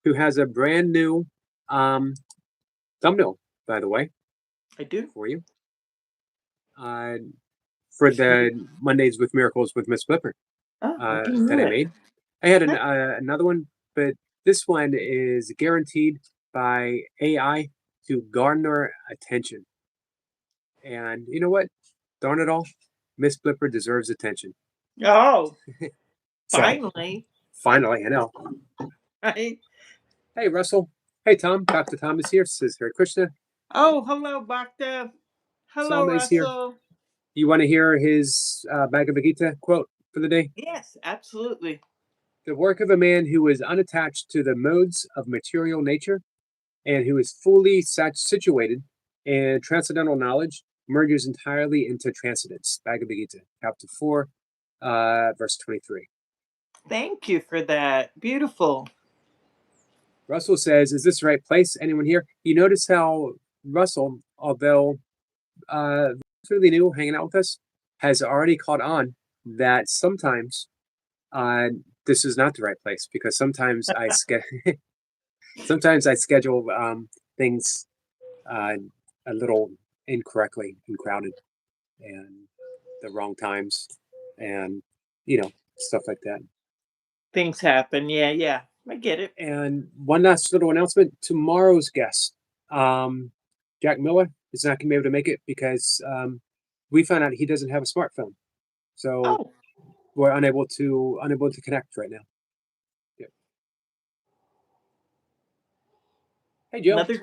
who has a brand new thumbnail, by the way, I do. for you. For the Mondays with Miracles with Ms Blipper Oh, I didn't that know I it. made. I had another one, but this one is guaranteed by AI to garner attention. And you know what? Darn it all, Miss Blipper deserves attention. Oh, So finally. finally, I know. Right? Hey, Russell. Hey, Tom. Dr. Tom is here. Says Hare Krishna. Oh, hello, Bhakta. Hello, Salma is here. Russell. You want to hear his Bhagavad Gita quote for the day? Yes, absolutely. The work of a man who is unattached to the modes of material nature and who is fully situated in transcendental knowledge merges entirely into transcendence. Bhagavad Gita, chapter 4, verse 23. Thank you for that. Beautiful. Russell says, is this the right place? Anyone here? You notice how Russell, although really new, hanging out with us, has already caught on that sometimes this is not the right place, because sometimes I schedule things a little incorrectly and crowded and the wrong times and stuff like that. Things happen. Yeah. I get it. And one last little announcement: tomorrow's guest, Jack Miller, is not going to be able to make it because we found out he doesn't have a smartphone, so we're unable to connect right now. Yeah. Hey, Joe. Another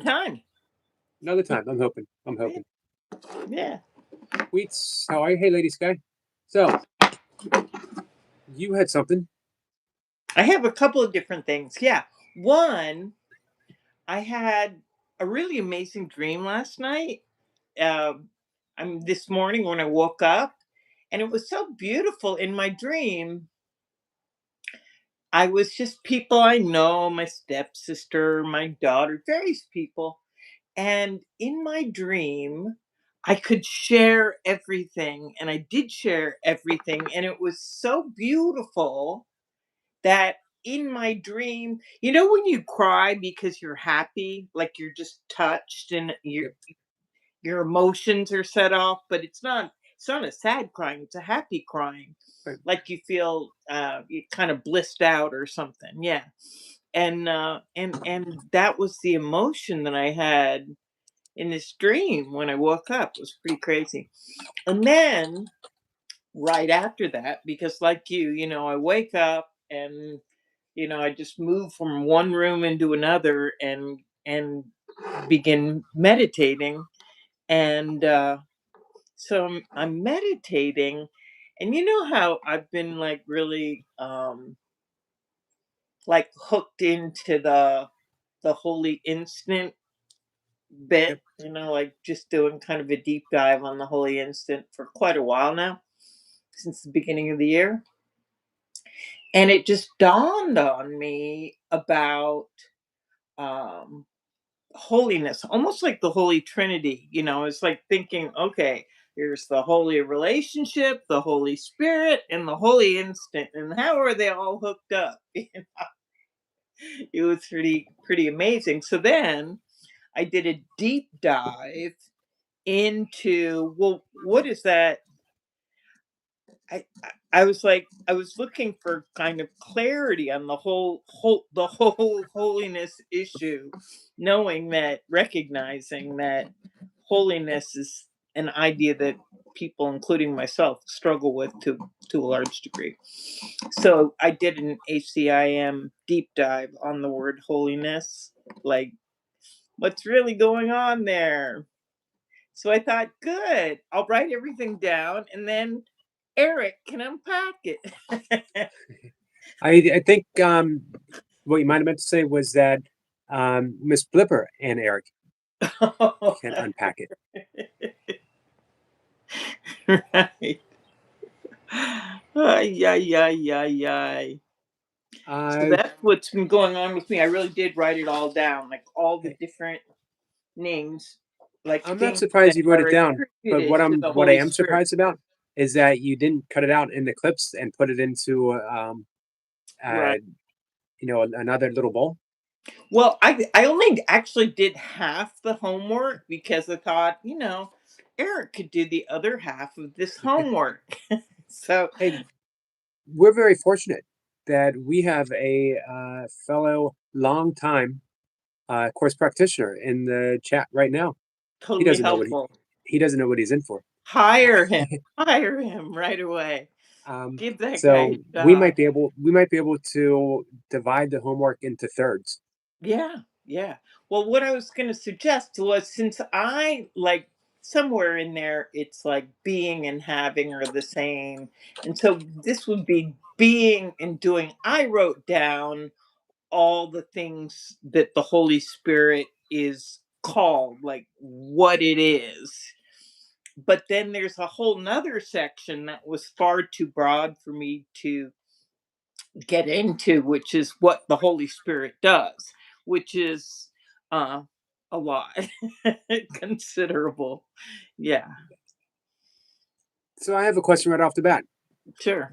time. I'm hoping. Yeah. Wheats, how are you? Hey, Lady Sky. So you had something. I have a couple of different things. Yeah. One, I had a really amazing dream last night. This morning when I woke up, and it was so beautiful. In my dream, I was just people I know, my stepsister, my daughter, various people. And in my dream, I could share everything. And I did share everything. And it was so beautiful that in my dream, you know, when you cry because you're happy, like you're just touched and your emotions are set off, but it's not a sad crying, it's a happy crying. Right. Like you feel you kind of blissed out or something. Yeah. And that was the emotion that I had in this dream when I woke up. It was pretty crazy. And then right after that, because like you know, I wake up and I just move from one room into another and begin meditating. And so I'm meditating, and you know how I've been like really like hooked into the holy instant bit, Yep. like just doing kind of a deep dive on the holy instant for quite a while now, since the beginning of the year. And it just dawned on me about um holiness, almost like the Holy Trinity. It's like thinking, okay, here's the holy relationship, the Holy Spirit, and the holy instant, and how are they all hooked up? It was pretty amazing. So then I did a deep dive into, well, what is that? I was like, I was looking for kind of clarity on the whole holiness issue, knowing that, recognizing that holiness is an idea that people, including myself, struggle with to a large degree. So I did an ACIM deep dive on the word holiness, like what's really going on there. So I thought, good, I'll write everything down, and then Eric can unpack it. I think what you might have meant to say was that Miss Blipper and Eric can unpack it. Right. Ay, ay, ay, ay, ay. So that's what's been going on with me. I really did write it all down, like all the different names, like I'm not things surprised that you wrote are it down, but attributed to the what I Holy am Spirit. surprised about is that you didn't cut it out in the clips and put it into Right. another little bowl. Well, I only actually did half the homework because I thought, Eric could do the other half of this homework. So Hey, we're very fortunate that we have a fellow long-time course practitioner in the chat right now. He totally doesn't know helpful. he doesn't know what he's in for. Hire him. Hire him right away. Um, Give that guy so a job. we might be able to divide the homework into thirds. Yeah, yeah. Well, what I was going to suggest was, since I like somewhere in there, it's like being and having are the same. And so this would be being and doing. I wrote down all the things that the Holy Spirit is called, like what it is. But then there's a whole nother section that was far too broad for me to get into, which is what the Holy Spirit does, which is uh, a lot, considerable. Yeah, So I have a question right off the bat. sure.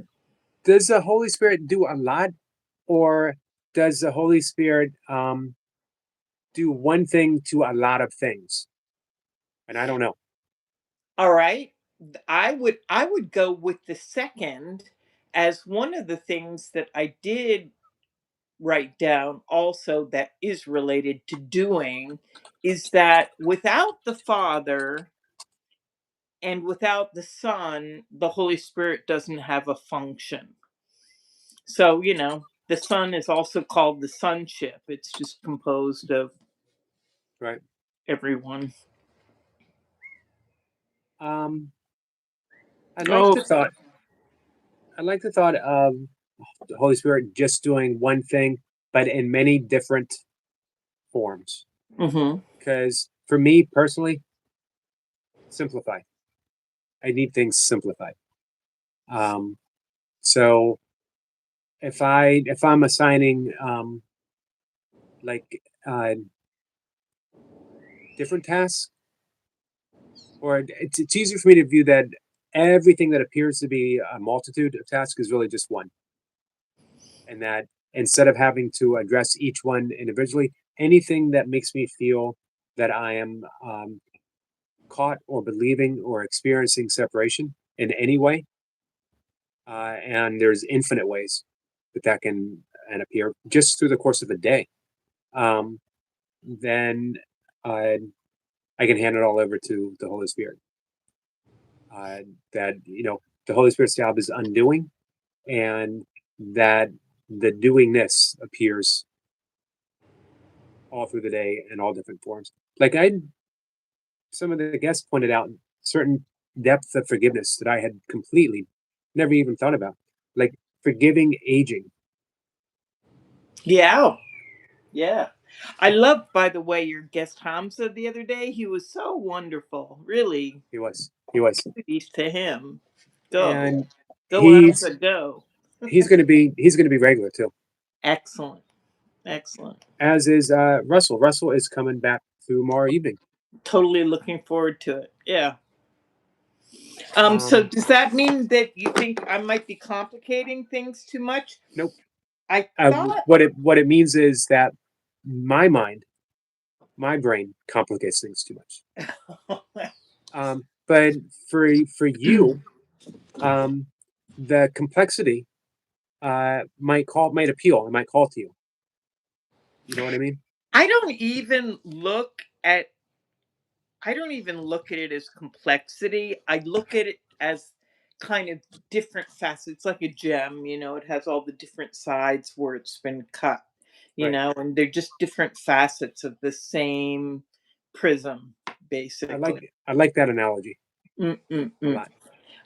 Does the Holy Spirit do a lot, or does the Holy Spirit do one thing to a lot of things? And I don't know. All right. I would go with the second, as one of the things that I did write down also that is related to doing is that without the Father and without the Son, the Holy Spirit doesn't have a function. So, the Son is also called the sonship. It's just composed of Right. everyone. Um, I like Oh, the thought. I like the thought of the Holy Spirit just doing one thing, but in many different forms. hmm Because for me personally, simplify. I need things simplified. Um, so if I'm assigning like different tasks, or it's easier for me to view that everything that appears to be a multitude of tasks is really just one, and that instead of having to address each one individually, anything that makes me feel that I am caught or believing or experiencing separation in any way, and there's infinite ways that can and appear just through the course of a day, um, then uh, I can hand it all over to the Holy Spirit. Uh, that the Holy Spirit's job is undoing, and that the doingness appears all through the day in all different forms. Like some of the guests pointed out certain depth of forgiveness that I had completely never even thought about, like forgiving aging. yeah, yeah. I loved, by the way, your guest Hamza the other day. He was so wonderful. Really, He was, kudos to him. Go, and go, he's Hamza, go. he's going to be regular too, Excellent, excellent. as is Russell. Russell is coming back tomorrow evening. Totally looking forward to it. Yeah. So Um, does that mean that you think I might be complicating things too much? nope. I thought. What it means is that my mind, my brain complicates things too much. But for you, um, the complexity might appeal. It might call to you. You know what I mean? I don't even look at I don't even look at it as complexity. I look at it as kind of different facets. It's like a gem, it has all the different sides where it's been cut, Right. and they're just different facets of the same prism, basically. I like that analogy a Mm-mm-mm.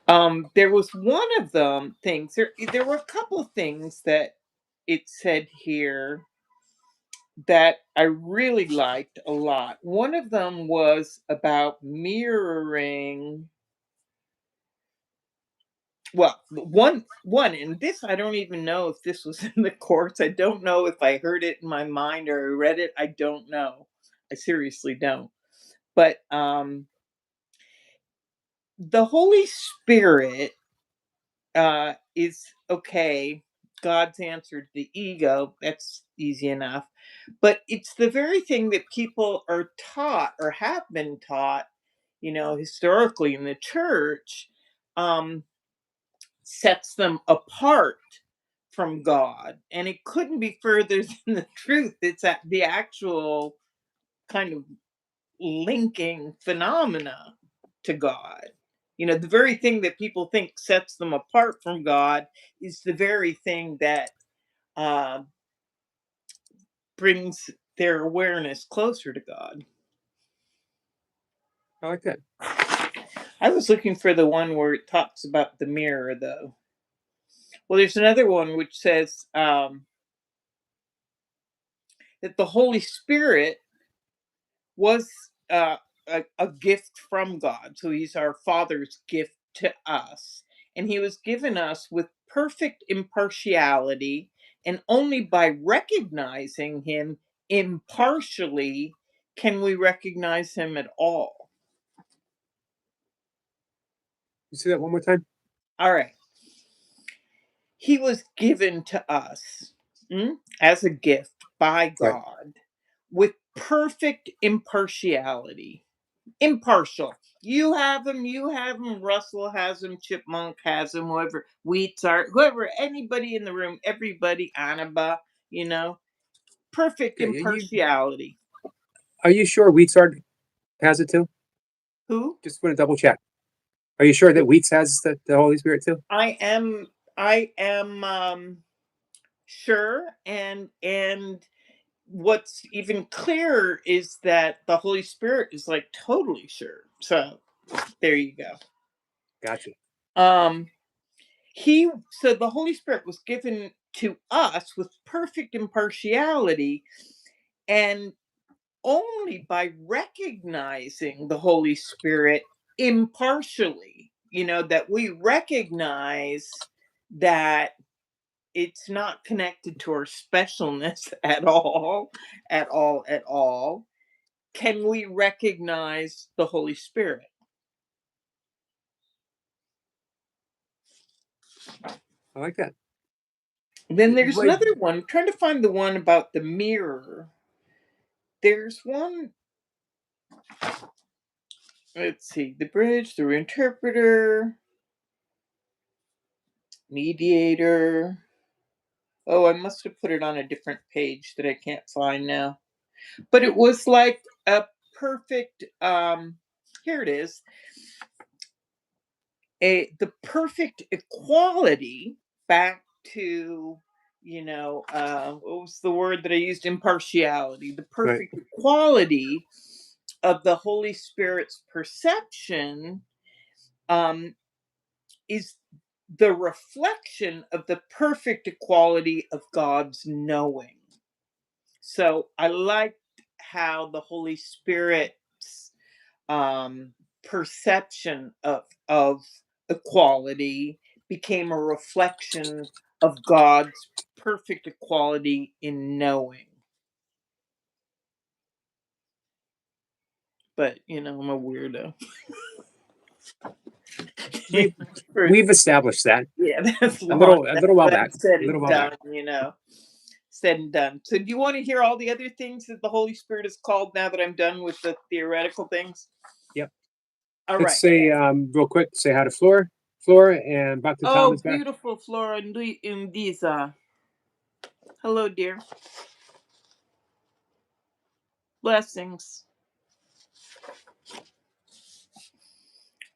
lot. There was one of them things. There were a couple of things that it said here that I really liked a lot. One of them was about mirroring. Well, one, and this I don't even know if this was in the course. I don't know if I heard it in my mind or I read it. I don't know. I seriously don't. But the Holy Spirit is okay. God's answered the ego. That's easy enough. But it's the very thing that people are taught or have been taught, historically in the church, um, sets them apart from God. And it couldn't be further than the truth. It's at the actual kind of linking phenomena to God. The very thing that people think sets them apart from God is the very thing that uh, brings their awareness closer to God. I like that. I was looking for the one where it talks about the mirror, though. Well, there's another one which says that the Holy Spirit was a gift from God. So he's our Father's gift to us. And he was given us with perfect impartiality. And only by recognizing him impartially can we recognize him at all. You say that one more time? All right. He was given to us as a gift by Right. God with perfect impartiality. Impartial. You have him, Russell has him, Chipmunk has him, whoever, Wheatsart, whoever, anybody in the room, everybody, Annaba, perfect Okay. impartiality. Are you sure Wheatsart has it too? Who? Just want to double check. Are you sure that Wheats has the Holy Spirit too? I am sure, and what's even clearer is that the Holy Spirit is like totally sure. So there you go. Gotcha. Um so the Holy Spirit was given to us with perfect impartiality, and only by recognizing the Holy Spirit impartially, that we recognize that it's not connected to our specialness at all, at all, at all, can we recognize the Holy Spirit. I like that. Then there's What? another one. I'm trying to find the one about the mirror. There's one. Let's see. The bridge, the reinterpreter, mediator. Oh, I must have put it on a different page that I can't find now. But it was like a perfect. Here it is. The perfect equality back to what was the word that I used, impartiality, the Right. perfect equality of the Holy Spirit's perception um, is the reflection of the perfect equality of God's knowing. So I liked how the Holy Spirit's um, perception of equality became a reflection of God's perfect equality in knowing. But I'm a weirdo. We've For- we've established that yeah, that's a long. little while back. That's said A little and while back. done. Said and done. So, do you want to hear all the other things that the Holy Spirit is called now that I'm done with the theoretical things? Yep. All Let's right. say real quick. Say hi to Flora, and back to Tom Oh, is back. beautiful Flora Indiza. Hello, dear. Blessings.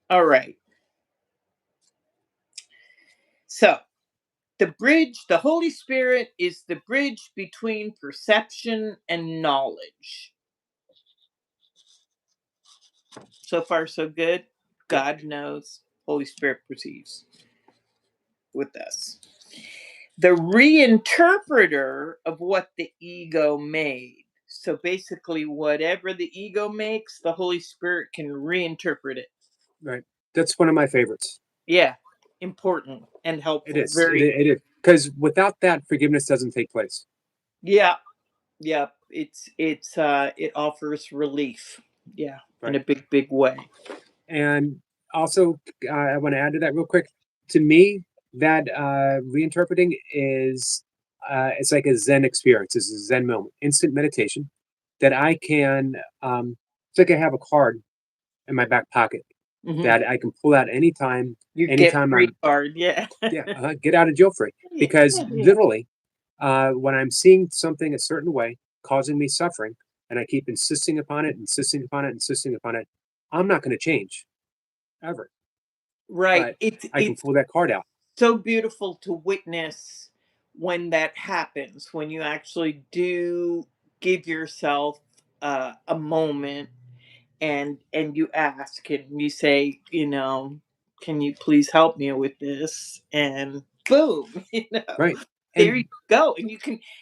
All right. So, the Holy Spirit is the bridge between perception and knowledge. So far, so good. Yep. God knows, Holy Spirit perceives with us. The reinterpreter of what the ego made. So basically, whatever the ego makes, the Holy Spirit can reinterpret it. Right. That's one of my favorites. Yeah, important and It helpful. is. Very. It is because without that, forgiveness doesn't take place. Yeah, yeah. It offers relief. Yeah, in a Right. big way. And also, I want to add to that real quick. To me, that reinterpreting is it's like a Zen experience. It's a Zen moment, instant meditation that I can. It's like I have a card in my back pocket Hmm. that I can pull out anytime. Your get Anytime free I'm card, yeah. get out of jail free. Yeah, Because yeah, yeah. literally, when I'm seeing something a certain way causing me suffering, and I keep insisting upon it, insisting upon it, insisting upon it, I'm not going to change ever. Right. But It's I can it's pull that card out. so beautiful to witness when that happens, when you actually do give yourself a moment and you ask and you say, can you please help me with this? And boom, Right. there you And go. And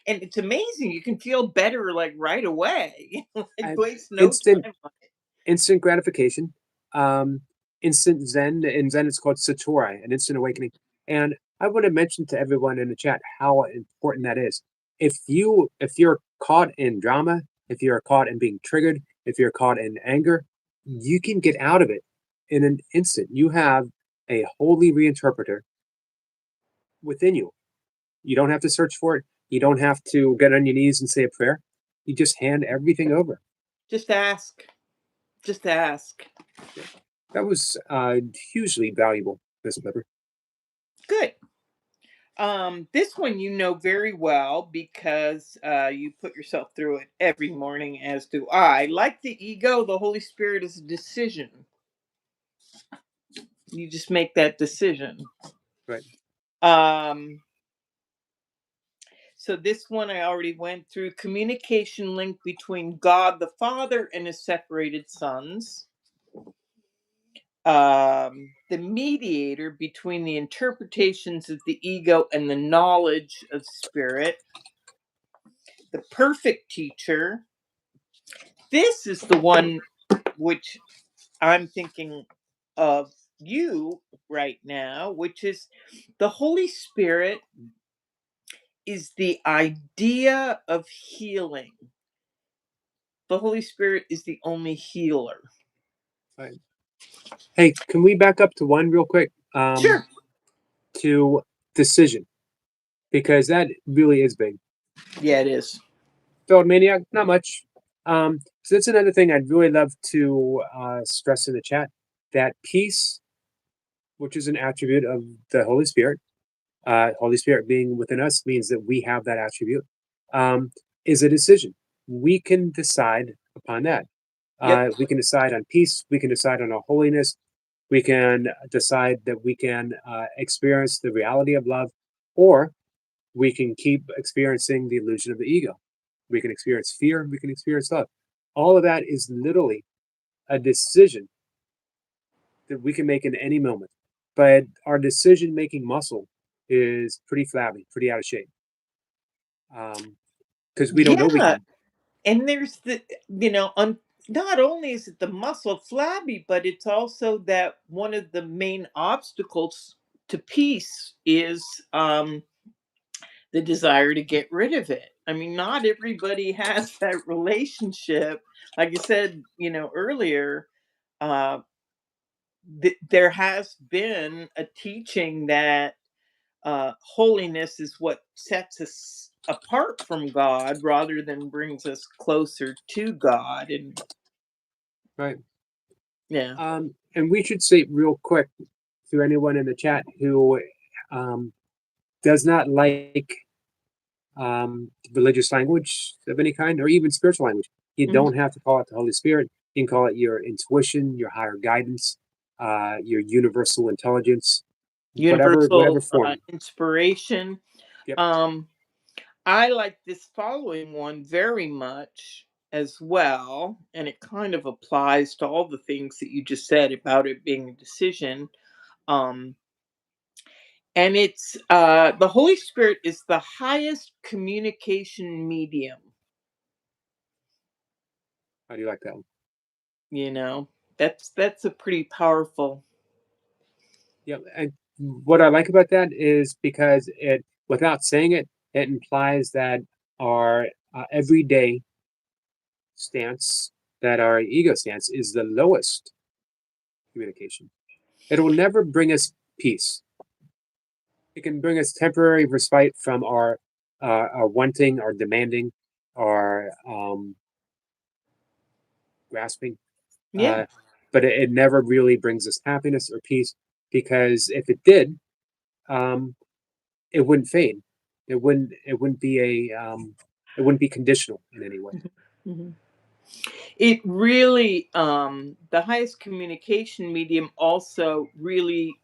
and it's amazing. You can feel better like right away. Like I, waste no instant time on it. instant gratification, um, instant Zen. In Zen, it's called Satori, an instant awakening. And I want to mention to everyone in the chat how important that is. If you're caught in drama, if you're caught in being triggered, if you're caught in anger, you can get out of it in an instant. You have a holy reinterpreter within you. You don't have to search for it. You don't have to get on your knees and say a prayer. You just hand everything over. Just ask. Just ask. That was hugely valuable, Ms. Blipper. Good. This one you know very well because you put yourself through it every morning, as do I. Like the ego, the Holy Spirit is a decision. You just make that decision. Right. Um, so this one I already went through. Communication link between God the Father and his separated sons. The mediator between the interpretations of the ego and the knowledge of spirit. The perfect teacher. This is the one which I'm thinking of you right now, which is the Holy Spirit is the idea of healing. The Holy Spirit is the only healer. Right. Hey, can we back up to one real quick? Sure. To decision, because that really is big. Yeah, it is. Failed maniac, not much. So that's another thing I'd really love to stress in the chat, that peace, which is an attribute of the Holy Spirit, Holy Spirit being within us means that we have that attribute, um, is a decision. We can decide upon that. Yep. We can decide on peace. We can decide on our holiness. We can decide that we can experience the reality of love, or we can keep experiencing the illusion of the ego. We can experience fear. We can experience love. All of that is literally a decision that we can make in any moment. But our decision making muscle is pretty flabby, pretty out of shape, because we don't know we Yeah. can. And there's not only is it the muscle flabby, but it's also that one of the main obstacles to peace is the desire to get rid of it. I mean, not everybody has that relationship. Like I said, earlier, uh, there has been a teaching that holiness is what sets us apart from God rather than brings us closer to God. And Right. yeah, And we should say real quick to anyone in the chat who um, does not like religious language of any kind, or even spiritual language, you mhm. don't have to call it the Holy Spirit. You can call it your intuition, your higher guidance, your universal intelligence, whatever Universal form. inspiration. Yep. Um, I like this following one very much as well, and it kind of applies to all the things that you just said about it being a decision. Um, and it's the Holy Spirit is the highest communication medium. How do you like that one? You know, that's a pretty powerful. Yeah. And what I like about that is because it, without saying it, it implies that our everyday stance, that our ego stance is the lowest communication. It will never bring us peace. It can bring us temporary respite from our are wanting, are demanding, are grasping. Yeah. Uh, but it never really brings us happiness or peace, because if it did, um, it wouldn't fade. It wouldn't be it wouldn't be conditional in any way. Mhm. It really, the highest communication medium also really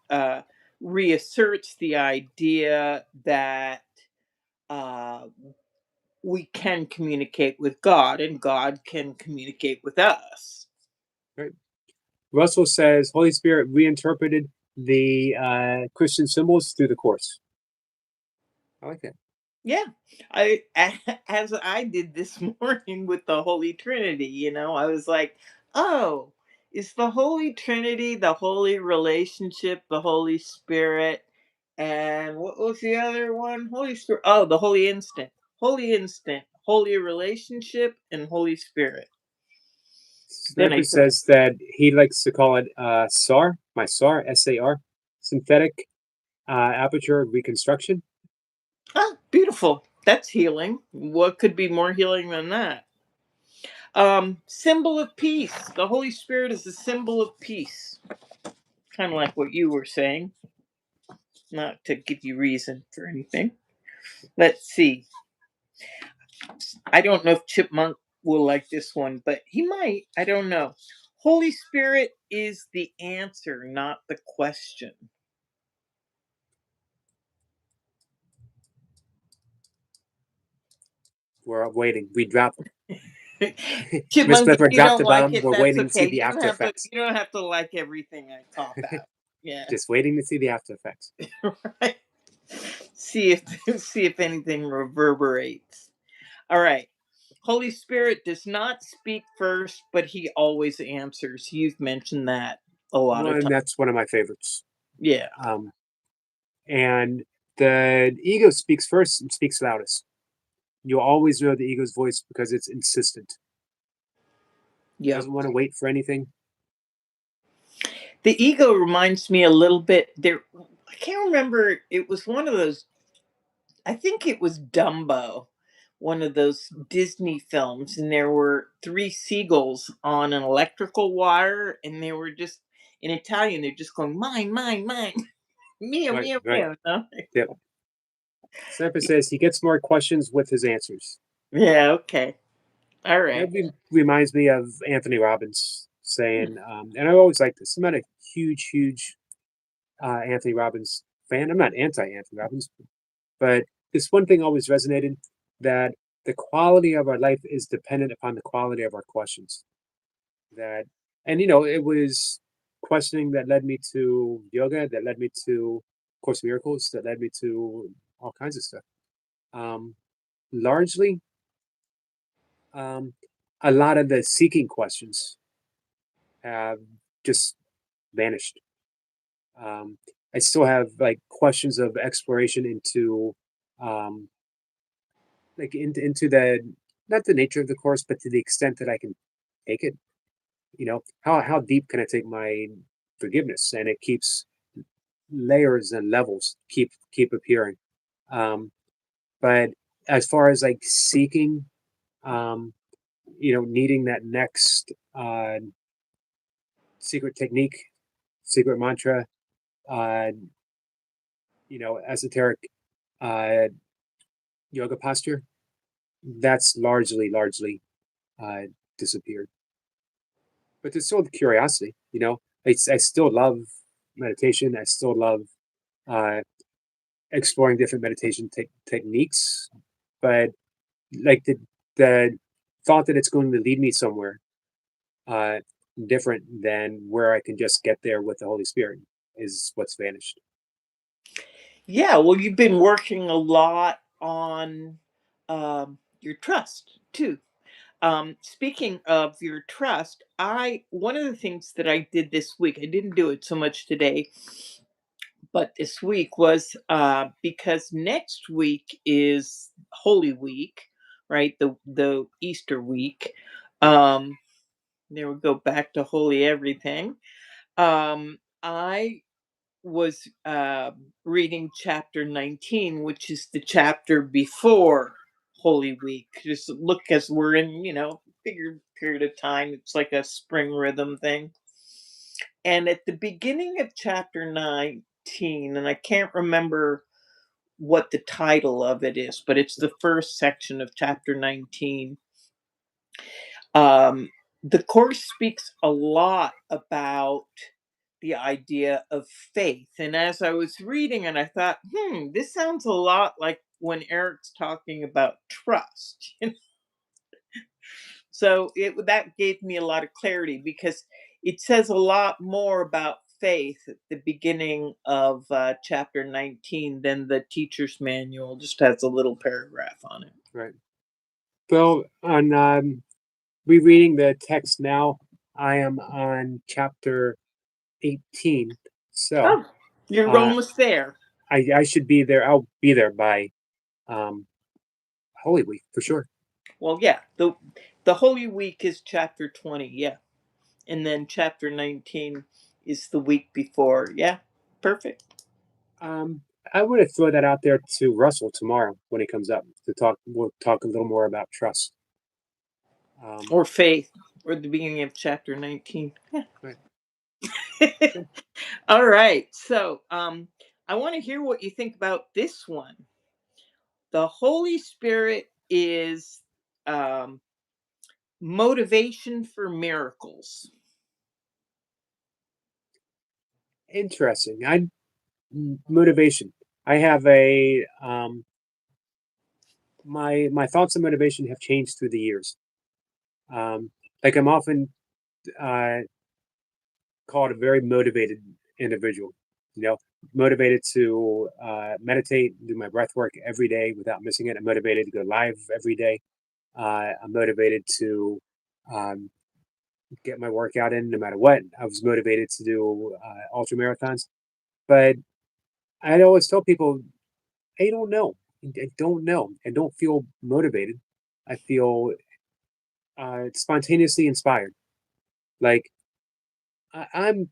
reasserts the idea that uh, we can communicate with God and God can communicate with us. Right? Russell says Holy Spirit reinterpreted the Christian symbols through the course. I like that. Yeah, as I did this morning with the Holy Trinity, I was like, "Oh, is the Holy Trinity the holy relationship, the Holy Spirit, and what was the other one? Holy Spirit. Oh, the Holy Instant, Holy Relationship, and Holy Spirit." Then I Sniper said, says that he likes to call it SAR, my SAR, SAR, synthetic aperture reconstruction. "Ah, beautiful. That's healing. What could be more healing than that?" Symbol of peace. The Holy Spirit is a symbol of peace. Kind of like what you were saying, not to give you reason for anything. Let's see. I don't know if Chipmunk will like this one, but he might. I don't know. Holy Spirit is the answer, not the question. We're waiting. We dropped Ms. Chipmunk, if Blipper you dropped don't the like bomb. it, We're that's waiting to see okay. the You don't after have to. effects. You don't have to like everything I talk about. Yeah. Just waiting to see the after effects. Right. See if see if anything reverberates. All right. Holy Spirit does not speak first, but he always answers. You've mentioned that a lot of One, times. that's one of my favorites. Yeah. Um, and the ego speaks first and speaks loudest. You'll always know the ego's voice because it's insistent. Yep. Doesn't want to wait for anything. The ego reminds me a little bit there. I can't remember. It was one of those, I think it was Dumbo, one of those Disney films, and there were three seagulls on an electrical wire, and they were just in Italian, they're just going, mine, mine, mine, mio, Right, mio, right. mio. No? Yep. Sniper says he gets more questions with his answers. Yeah, okay. All right. That reminds me of Anthony Robbins saying, and I always like this. I'm not a huge Anthony Robbins fan. I'm not anti Anthony Robbins, but this one thing always resonated, that the quality of our life is dependent upon the quality of our questions. That, and it was questioning that led me to yoga, that led me to Course in Miracles, that led me to all kinds of stuff. Um, Largely, um, a lot of the seeking questions have just vanished. Um, I still have like questions of exploration into, um, like into the, not the nature of the course, but to the extent that I can take it. How deep can I take my forgiveness? And it keeps layers and levels keep appearing. Um, but as far as like seeking, um, needing that next secret technique, secret mantra, uh, esoteric uh, yoga posture, that's largely uh, disappeared. But there's still the curiosity. I still love meditation. I still love uh, exploring different meditation techniques. But like the thought that it's going to lead me somewhere uh, different than where I can just get there with the Holy Spirit is what's vanished. Yeah, well, you've been working a lot on your trust too. Speaking of your trust, I one of the things that I did this week, I didn't do it so much today, but this week was because next week is Holy Week, right? The Easter week. Um, there we go back to holy everything. I was reading chapter 19, which is the chapter before Holy Week. Just look, as we're in, bigger period of time. It's like a spring rhythm thing. And at the beginning of chapter 19, and I can't remember what the title of it is, but it's the first section of chapter 19. Um, the course speaks a lot about the idea of faith. And as I was reading it, I thought, this sounds a lot like when Eric's talking about trust. So that gave me a lot of clarity, because it says a lot more about faith at the beginning of chapter 19 than the teacher's manual just has a little paragraph on it. Right. So on rereading the text now, I am on chapter 18. So Oh, you're almost there. I should be there. I'll be there by um, Holy Week for sure. Well, yeah, the Holy Week is chapter 20, yeah. And then chapter 19 is the week before. Yeah, perfect. I want to throw that out there to Russell tomorrow when he comes up to talk. We'll talk a little more about trust. Or faith, or the beginning of chapter 19. Yeah. Right. All right. So, I want to hear what you think about this one. The Holy Spirit is um, motivation for miracles. Interesting. Motivation. I have a my thoughts on motivation have changed through the years. Like I'm often uh, called a very motivated individual. You know, motivated to meditate, do my breath work every day without missing it. I'm motivated to go live every day. I'm motivated to um, get my workout in no matter what. I was motivated to do ultra marathons, but I always tell people, I don't know. I don't know. I don't feel motivated. I feel spontaneously inspired. Like I'm.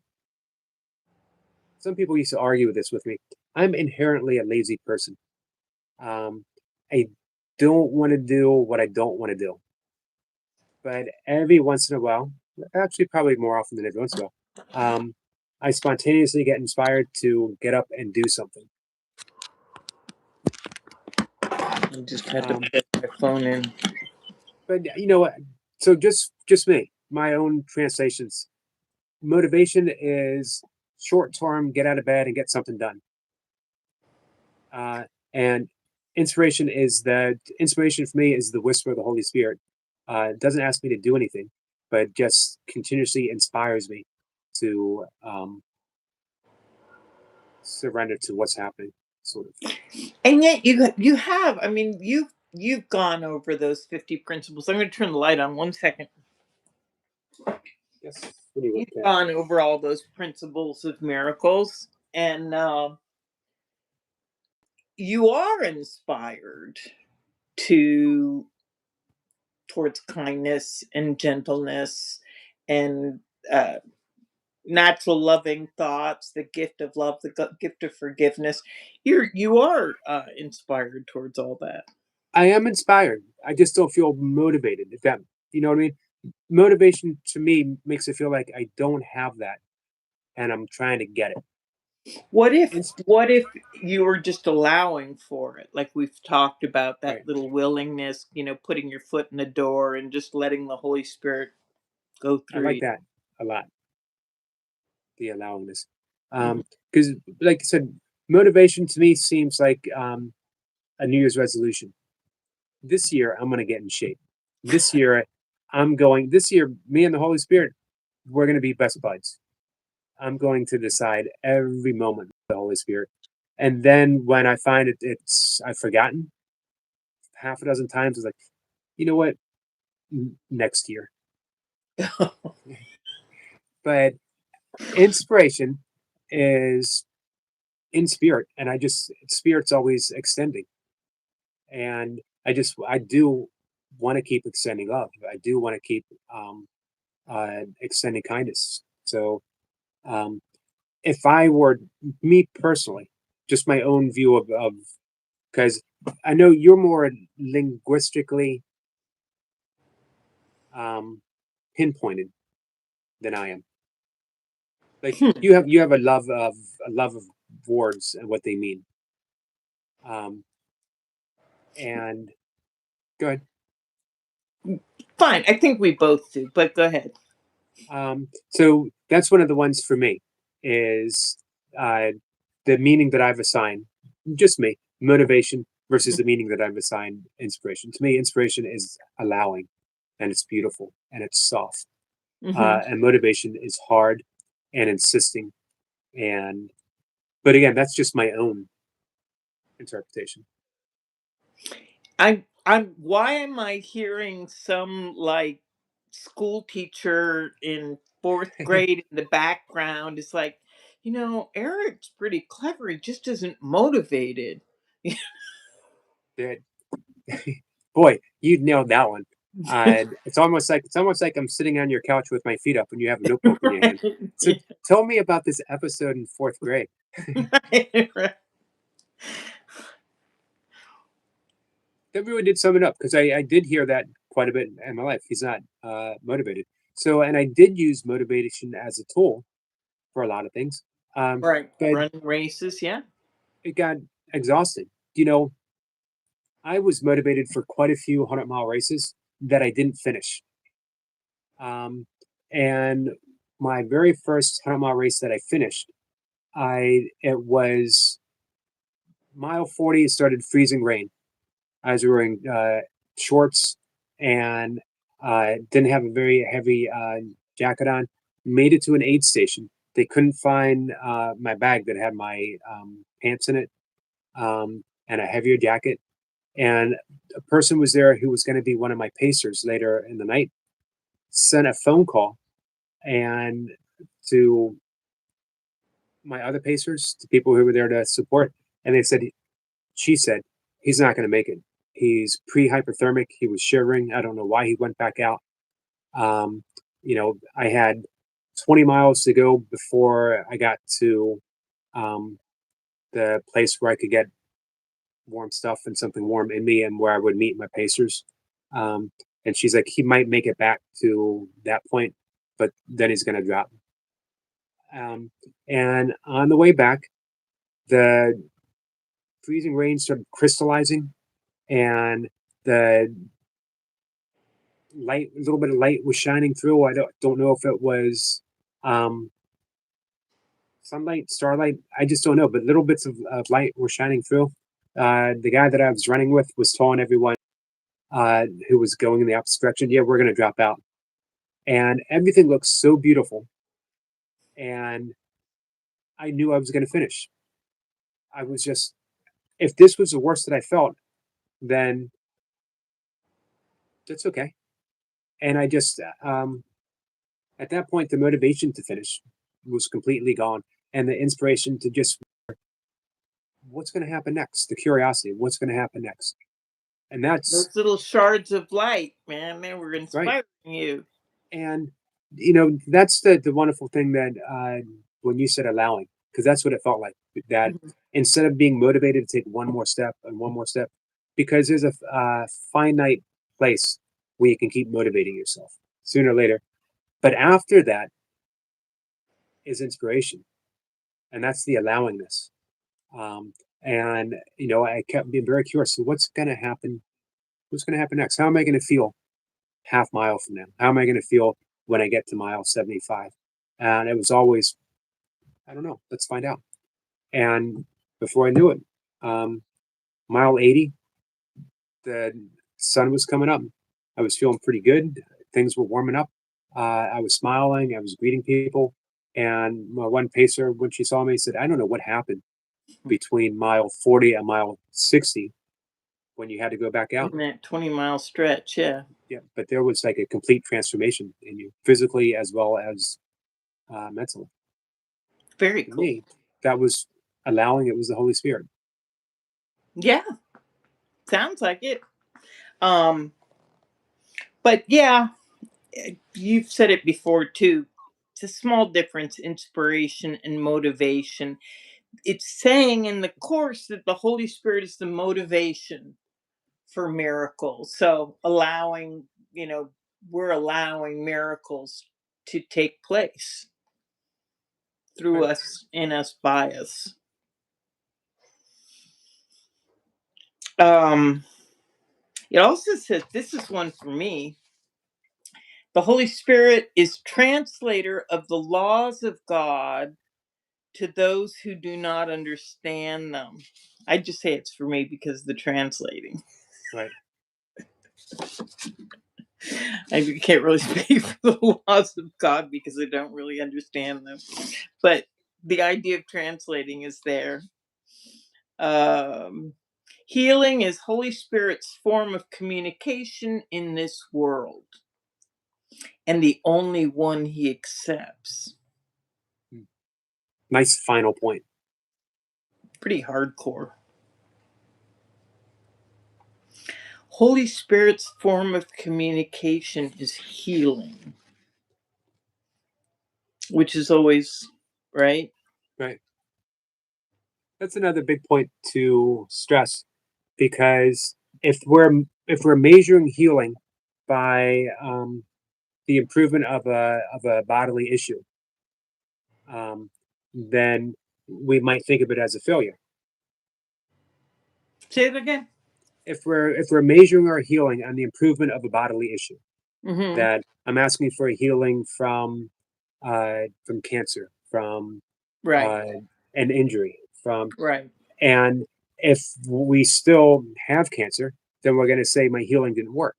Some people used to argue with this with me. I'm inherently a lazy person. Um, I don't want to do what I don't want to do. But every once in a while, actually probably more often than every once in a while, I spontaneously get inspired to get up and do something. I just had to put my phone in. But you know what? So just me, my own translations. Motivation is short term, get out of bed and get something done. And inspiration for me is the whisper of the Holy Spirit. It doesn't ask me to do anything, but just continuously inspires me to surrender to what's happening, sort of. And yet you have, I mean, you've gone over those 50 principles. I'm going to turn the light on 1 second. Yes. What do you You've look at? gone over all those principles of miracles, and you are inspired to towards kindness and gentleness and uh, natural loving thoughts, the gift of love, the gift of forgiveness. You are inspired towards all that. I am inspired. I just don't feel motivated. If that, you know what I mean? Motivation to me makes it feel like I don't have that, and I'm trying to get it. What if Inst- what if you were just allowing for it? Like we've talked about, that right. little willingness, putting your foot in the door and just letting the Holy Spirit go I through like you. that a lot. The allowingness, Mhm. because like I said, motivation to me seems like a New Year's resolution. This year, I'm going to get in shape. This year, This year, me and the Holy Spirit, we're going to be best buds. I'm going to decide every moment with the Holy Spirit. And then when I find I've forgotten half a dozen times, it's like, you know what? Next year. But inspiration is in spirit, and spirit's always extending. And I do want to keep extending love. I do want to keep extending kindness. So um, if I were me personally, just my own view of because I know you're more linguistically um, pinpointed than I am. Like Hmm. you have a love of words and what they mean. Um, and go ahead. Fine. I think we both do, but go ahead. So that's one of the ones for me is uh, the meaning that I've assigned, just me, motivation versus the meaning that I've assigned inspiration. To me, inspiration is allowing, and it's beautiful and it's soft, Hmm. and motivation is hard and insisting. And but again, that's just my own interpretation. I'm why am I hearing some like school teacher in fourth grade in the background? It's like, Eric's pretty clever. He just isn't motivated. That boy, you nailed that one. It's almost like I'm sitting on your couch with my feet up and you have a notebook in your hand. Right. So tell me about this episode in fourth grade. Right, right. That really did sum it up because I did hear that quite a bit in my life. He's not motivated. So, and I did use motivation as a tool for a lot of things, Right. but Running races, yeah. it got exhausting. You know, I was motivated for quite a few 100-mile races that I didn't finish. Um, and my very first 100-mile race that I finished, it was mile 40. It started freezing rain. I was wearing shorts and didn't have a very heavy jacket on. Made it to an aid station. They couldn't find my bag that had my pants in it and a heavier jacket. And a person was there who was going to be one of my pacers later in the night. Sent a phone call and to my other pacers, to people who were there to support, and she said, he's not going to make it. He's pre-hyperthermic. He was shivering. I don't know why he went back out. Um, I had 20 miles to go before I got to um, the place where I could get warm stuff and something warm in me and where I would meet my pacers. Um, and she's like, he might make it back to that point, but then he's going to drop. And on the way back, the freezing rain started crystallizing and the light, a little bit of light was shining through. I don't know if it was um, sunlight, starlight. I just don't know, but little bits of light were shining through. The guy that I was running with was telling everyone who was going in the opposite direction, yeah, we're going to drop out. And everything looked so beautiful. And I knew I was going to finish. I was just, if this was the worst that I felt, then that's okay. And I just, at that point, the motivation to finish was completely gone. And the inspiration to just, what's going to happen next? The curiosity, what's going to happen next? And Those little shards of light, man, they were that's right. inspiring you. And, that's the wonderful thing that when you said allowing, because that's what it felt like, that Mhm. instead of being motivated to take one more step and one more step, because there's a finite place where you can keep motivating yourself sooner or later. But after that is inspiration, and that's the allowingness. Um, and I kept being very curious. So what's going to happen? What's going to happen next? How am I going to feel half mile from now? How am I going to feel when I get to mile 75? And it was always, I don't know. Let's find out. And before I knew it, um, mile 80, the sun was coming up. I was feeling pretty good. Things were warming up. I was smiling. I was greeting people. And my one pacer, when she saw me, said, I don't know what happened between mile 40 and mile 60 when you had to go back out. In that 20-mile stretch, yeah. Yeah, but there was like a complete transformation in you, physically as well as mentally. Very For cool. me, that was allowing. It was the Holy Spirit. Yeah, sounds like it. Um, but yeah, you've said it before too. it's a small difference, inspiration and motivation. It's saying in the course that the Holy Spirit is the motivation for miracles. So allowing, we're allowing miracles to take place through Right. us, in us, by us. Um, it also says, this is one for me. The Holy Spirit is translator of the laws of God to those who do not understand them. I just say it's for me because the translating. Right. I can't really speak for the laws of God because I don't really understand them. But the idea of translating is there. Um, Healing is Holy Spirit's form of communication in this world, and the only one he accepts. Nice final point. Pretty hardcore. Holy Spirit's form of communication is healing, which is always right. Right. That's another big point to stress, because if we're measuring healing by the improvement of a bodily issue, then we might think of it as a failure. Say it again. If we're measuring our healing on the improvement of a bodily issue, Mm-hmm. that I'm asking for a healing from cancer, from Right. uh, an injury, from Right. and if we still have cancer, then we're going to say my healing didn't work.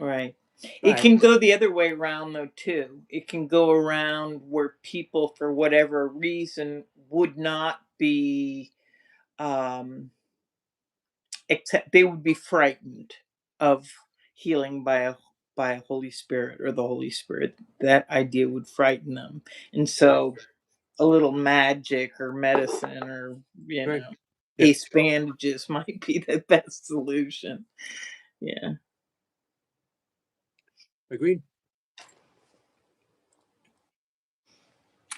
Right. It But can go the other way around though too. It can go around where people for whatever reason would not be um except they would be frightened of healing by a Holy Spirit or the Holy Spirit. That idea would frighten them. And right, so a little magic or medicine or right, yeah, ace bandages might be the best solution. Yeah. agreed.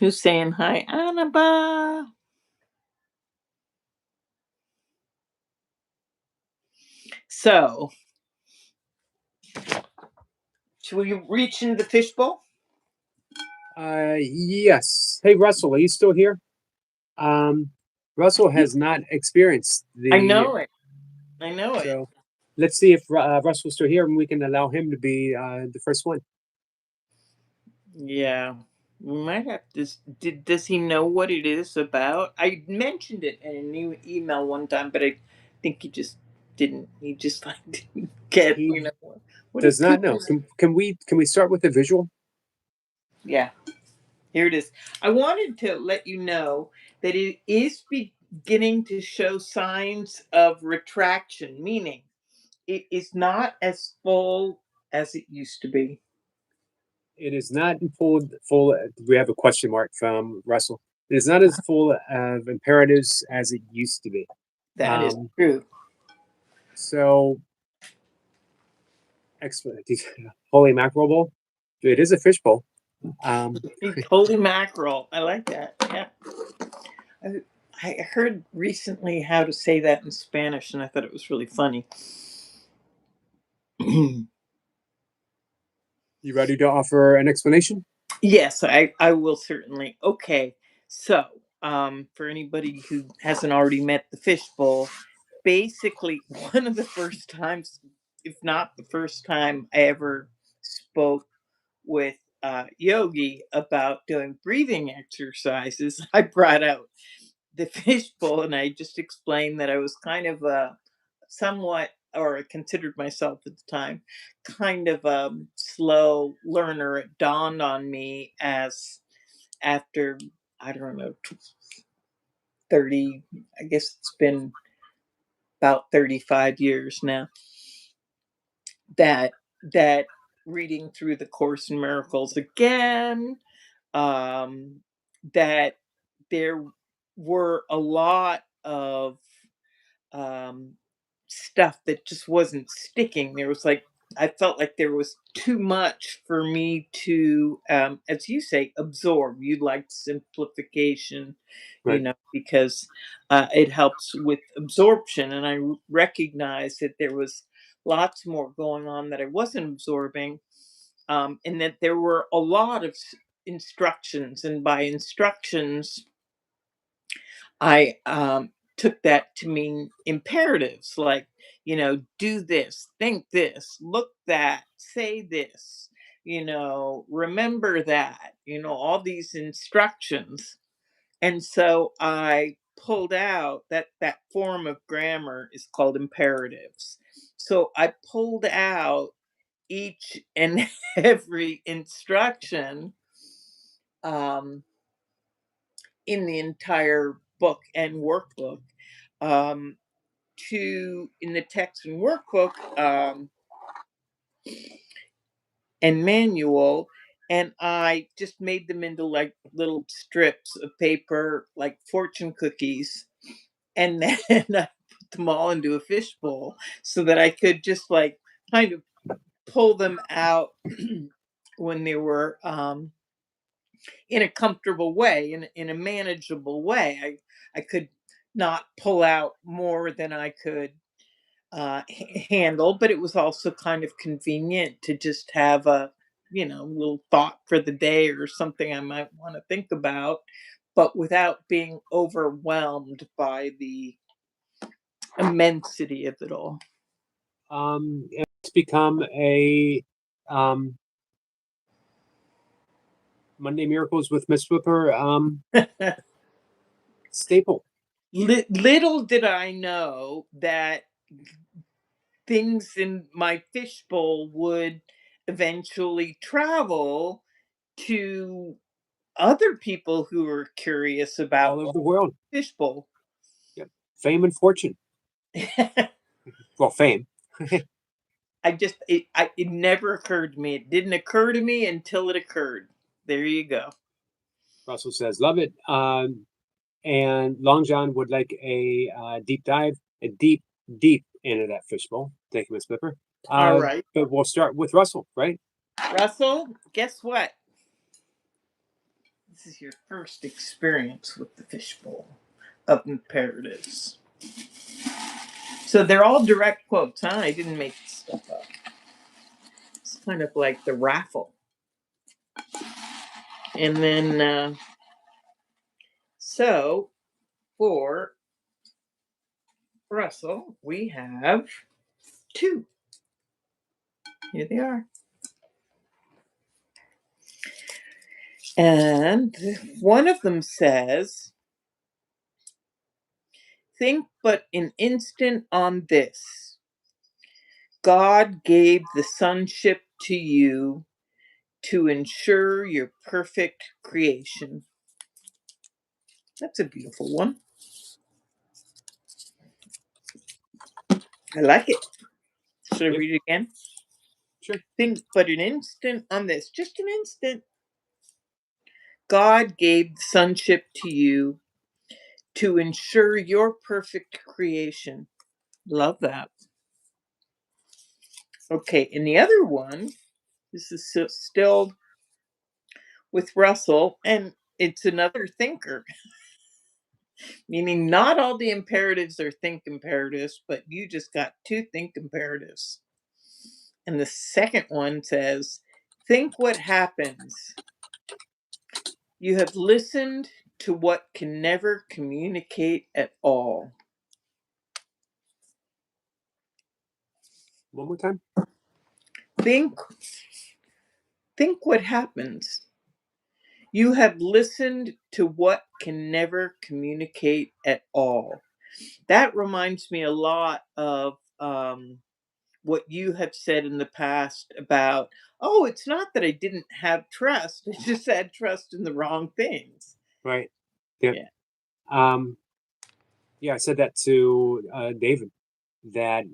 Who's saying hi? Annabelle. So, should we reach into the fishbowl? Yes. Hey, Russell, are you still here? Um, Russell has not experienced I the know it. I know it. so. Let's see if Russell's still here, and we can allow him to be the first one. Yeah. We might have to. Does he know what it is about? I mentioned it in a new email one time, but I think he just didn't. He just like didn't get, He what do does not know. people. Can we start with the visual? Yeah. Here it is. I wanted to let you know that it is beginning to show signs of retraction, meaning it is not as full as it used to be. It is not in full. We have a question mark from Russell. It is not as full of imperatives as it used to be. That is Um, true. so, holy mackerel bowl. It is a fish bowl. Um, Holy mackerel. I like that. Yeah. I, I heard recently how to say that in Spanish, and I thought it was really funny. you ready to offer an explanation? Yes, I will certainly. Okay. So, for anybody who hasn't already met the fishbowl, basically one of the first times, if not the first time I ever spoke with Yogi about doing breathing exercises, I brought out the fishbowl and I just explained that I was kind of a somewhat, or I considered myself at the time, kind of a slow learner. It dawned on me as after, I don't know, 30, I guess it's been about 35 years now, that reading through the Course in Miracles again, um, that there were a lot of um, stuff that just wasn't sticking. There was like I felt like there was too much for me to, as you say, absorb. You like simplification, Right. because it helps with absorption. And I recognized that there was lots more going on that I wasn't absorbing, and that there were a lot of instructions. And by instructions, I took that to mean imperatives like, do this, think this, look that, say this, remember that, all these instructions. And so I pulled out that form of grammar is called imperatives. So I pulled out each and every instruction, um, in the entire book and workbook, um, to in the text and workbook, and manual, and I just made them into like little strips of paper like fortune cookies, and then I put them all into a fishbowl so that I could just like kind of pull them out when they were, in a comfortable way, in a manageable way. I could not pull out more than I could handle, but it was also kind of convenient to just have a, little thought for the day or something I might want to think about, but without being overwhelmed by the immensity of it all. It's become a Monday Miracles with Ms Blipper staple. Little did I know that things in my fishbowl would eventually travel to other people who are curious about All over what the world. fishbowl. Yep. Fame and fortune. Well, fame. It never occurred to me. It didn't occur to me until it occurred. There you go. Russell says, love it. And Long John would like a deep dive, a deep, deep into that fishbowl. Thank you, Ms. Blipper. All right. But we'll start with Russell, right? Russell, guess what? This is your first experience with the fishbowl of imperatives. So they're all direct quotes, huh? I didn't make this stuff up. It's kind of like the raffle. And then, so for Russell, we have two. Here they are. And one of them says, think but an instant on this. God gave the sonship to you to ensure your perfect creation. That's a beautiful one. I like it. Should I Yep. read it again? Sure. Think but an instant on this. Just an instant. God gave the sonship to you to ensure your perfect creation. Love that. Okay, and the other one, this is still with Russell, and it's another thinker, meaning not all the imperatives are think imperatives, but you just got two think imperatives. And the second one says, think what happens. You have listened to what can never communicate at all. One more time. Think what happens. You have listened to what can never communicate at all. That reminds me a lot of, what you have said in the past about, oh, it's not that I didn't have trust, I just had trust in the wrong things. Right. Yep. Yeah. Yeah, I said that to David, that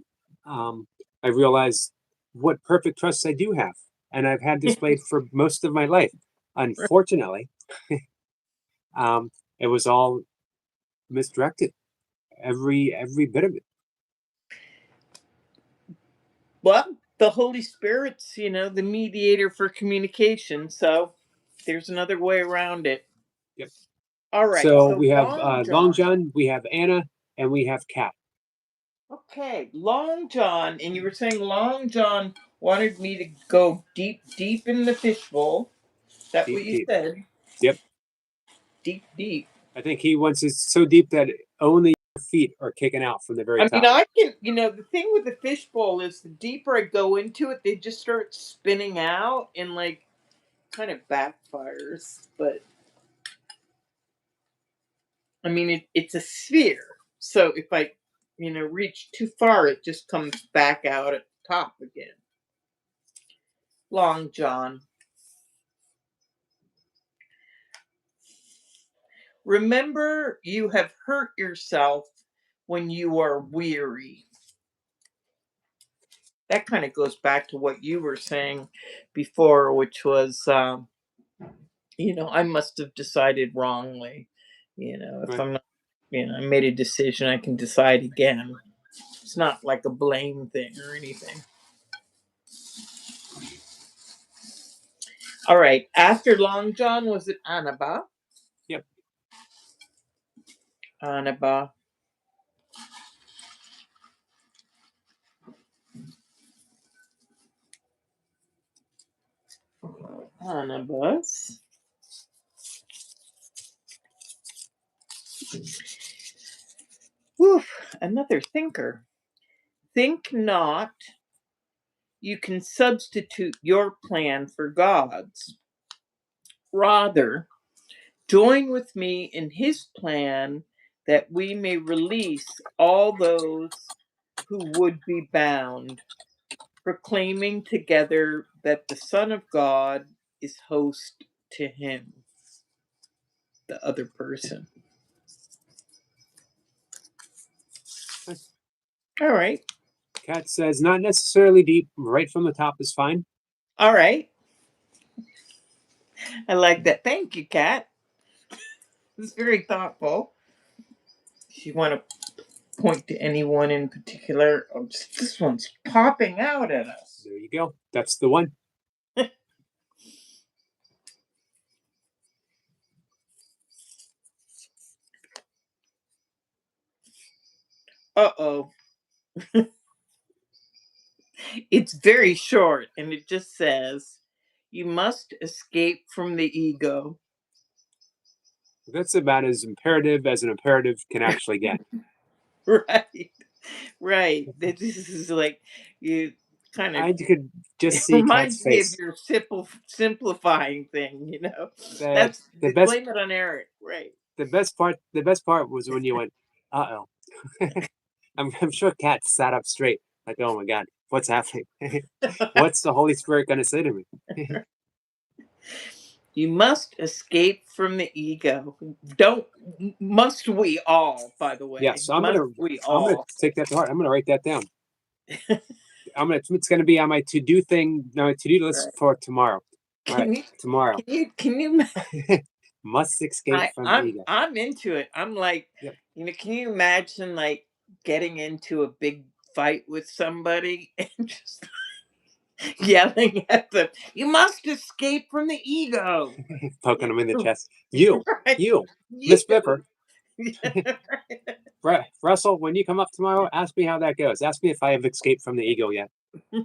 I realized what perfect trust I do have. And I've had displayed for most of my life. Unfortunately, it was all misdirected. Every bit of it. Well, the Holy Spirit's, the mediator for communication. So there's another way around it. Yep. All right. So So we have Long Long John. John, we have Anna, and we have Kat. Okay, Long John, and you were saying Long John wanted me to go deep, deep in the fishbowl. Is that what Deep, you deep. said? Yep. Deep, deep. I think he wants it so deep that only your feet are kicking out from the very I mean, top. I can, the thing with the fishbowl is the deeper I go into it, they just start spinning out and like kind of backfires. But I mean, it's a sphere. So if I, reach too far, it just comes back out at the top again. Long John. Remember, you have hurt yourself when you are weary. That kind of goes back to what you were saying before, which was, I must have decided wrongly. If Right. I'm not, I made a decision, I can decide again. It's not like a blame thing or anything. All right. After Long John, was it Annaba? Yep. Annaba. Annabas. Woof, another thinker. Think not you can substitute your plan for God's. Rather, join with me in his plan that we may release all those who would be bound, proclaiming together that the Son of God is host to him, the other person. All right. Kat says not necessarily deep. Right from the top is fine. All right. I like that. Thank you, Kat. It's very thoughtful. If you want to point to anyone in particular, this one's popping out at us. There you go. That's the one. Uh-oh. It's very short, and it just says, you must escape from the ego. That's about as imperative as an imperative can actually get. Right. Right. This is like, you kind of, I could just it see Kat's reminds me of face. your simplifying thing, The That's, the best blame it on Eric. Right. the best part was when you went, uh oh. I'm sure Kat sat up straight, like, oh my god, what's happening? What's the Holy Spirit gonna say to me? You must escape from the ego. Don't, must we all, by the way? Yes, Must we I'm gonna all? take that to heart. I'm gonna write that down. It's gonna be on my to do list Right. for tomorrow. All right, Can you, tomorrow. can you, Must escape from ego. I'm into it. I'm like, Yep. can you imagine like getting into a big fight with somebody and just yelling at them, you must escape from the ego. Poking him in the chest. You, Right. you, You. Ms Blipper. Russell, when you come up tomorrow, ask me how that goes. Ask me if I have escaped from the ego yet.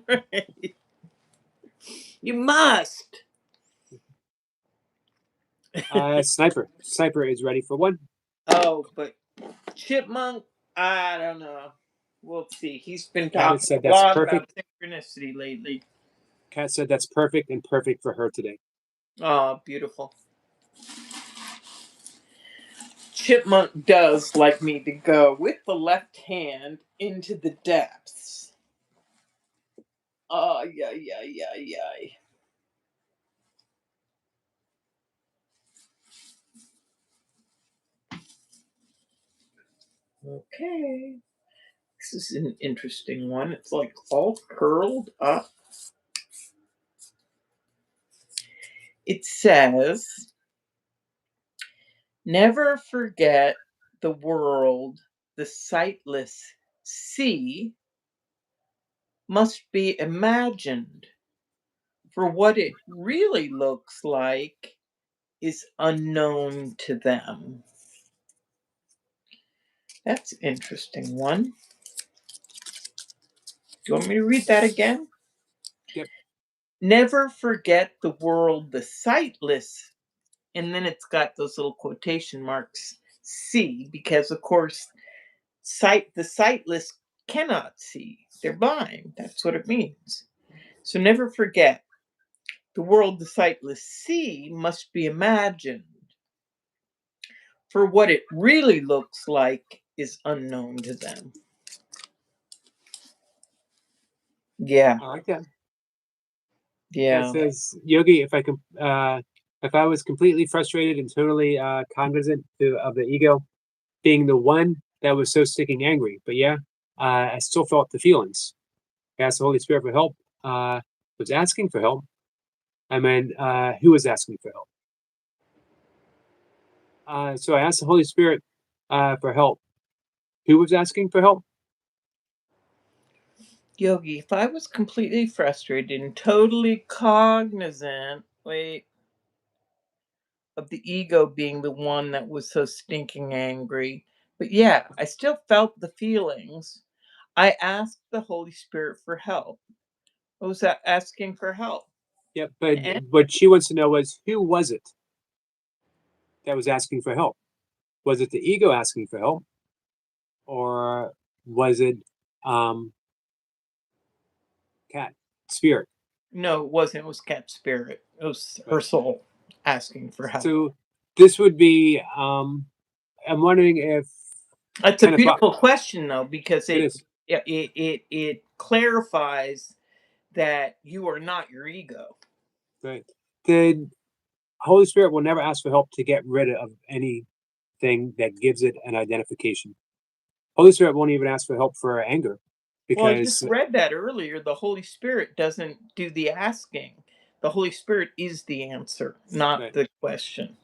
Right. You must. Sniper is ready for one. Oh, but Chipmunk, I don't know. We'll see. He's been Kat has talking said a that's lot perfect. about synchronicity lately. Kat said that's perfect and perfect for her today. Oh, beautiful. Chipmunk does like me to go with the left hand into the depths. Oh, yeah, yeah, yeah, yeah. Okay. This is an interesting one. It's like all curled up. It says, never forget the world the sightless see must be imagined, for what it really looks like is unknown to them. That's an interesting one. Do you want me to read that again? Yep. Never forget the world the sightless, and then it's got those little quotation marks, see, because of course the sightless cannot see. They're blind. That's what it means. So never forget the world the sightless see must be imagined, for what it really looks like is unknown to them. Yeah, I like that. It yeah. says, Yogi, if I was completely frustrated and totally cognizant of the ego being the one that was so sticking angry, but yeah, I still felt the feelings. I asked the Holy Spirit for help. Was asking for help. I mean, who was asking for help? So I asked the Holy Spirit for help. Who was asking for help? Yogi, if I was completely frustrated and totally cognizant, of the ego being the one that was so stinking angry, but yeah, I still felt the feelings. I asked the Holy Spirit for help. I was asking for help. Yep, but And what she wants to know is who was it that was asking for help? Was it the ego asking for help, or was it cat spirit? no, it wasn't. It was Cat Spirit. It was her Right. soul asking for help. So this would be. I'm wondering if It's a kind of thought beautiful question though, because it it is it it, it clarifies that you are not your ego. right. The Holy Spirit will never ask for help to get rid of anything that gives it an identification. Holy Spirit won't even ask for help for anger, Well, I just because read that earlier. The Holy Spirit doesn't do the asking. The Holy Spirit is the answer, not right. the question.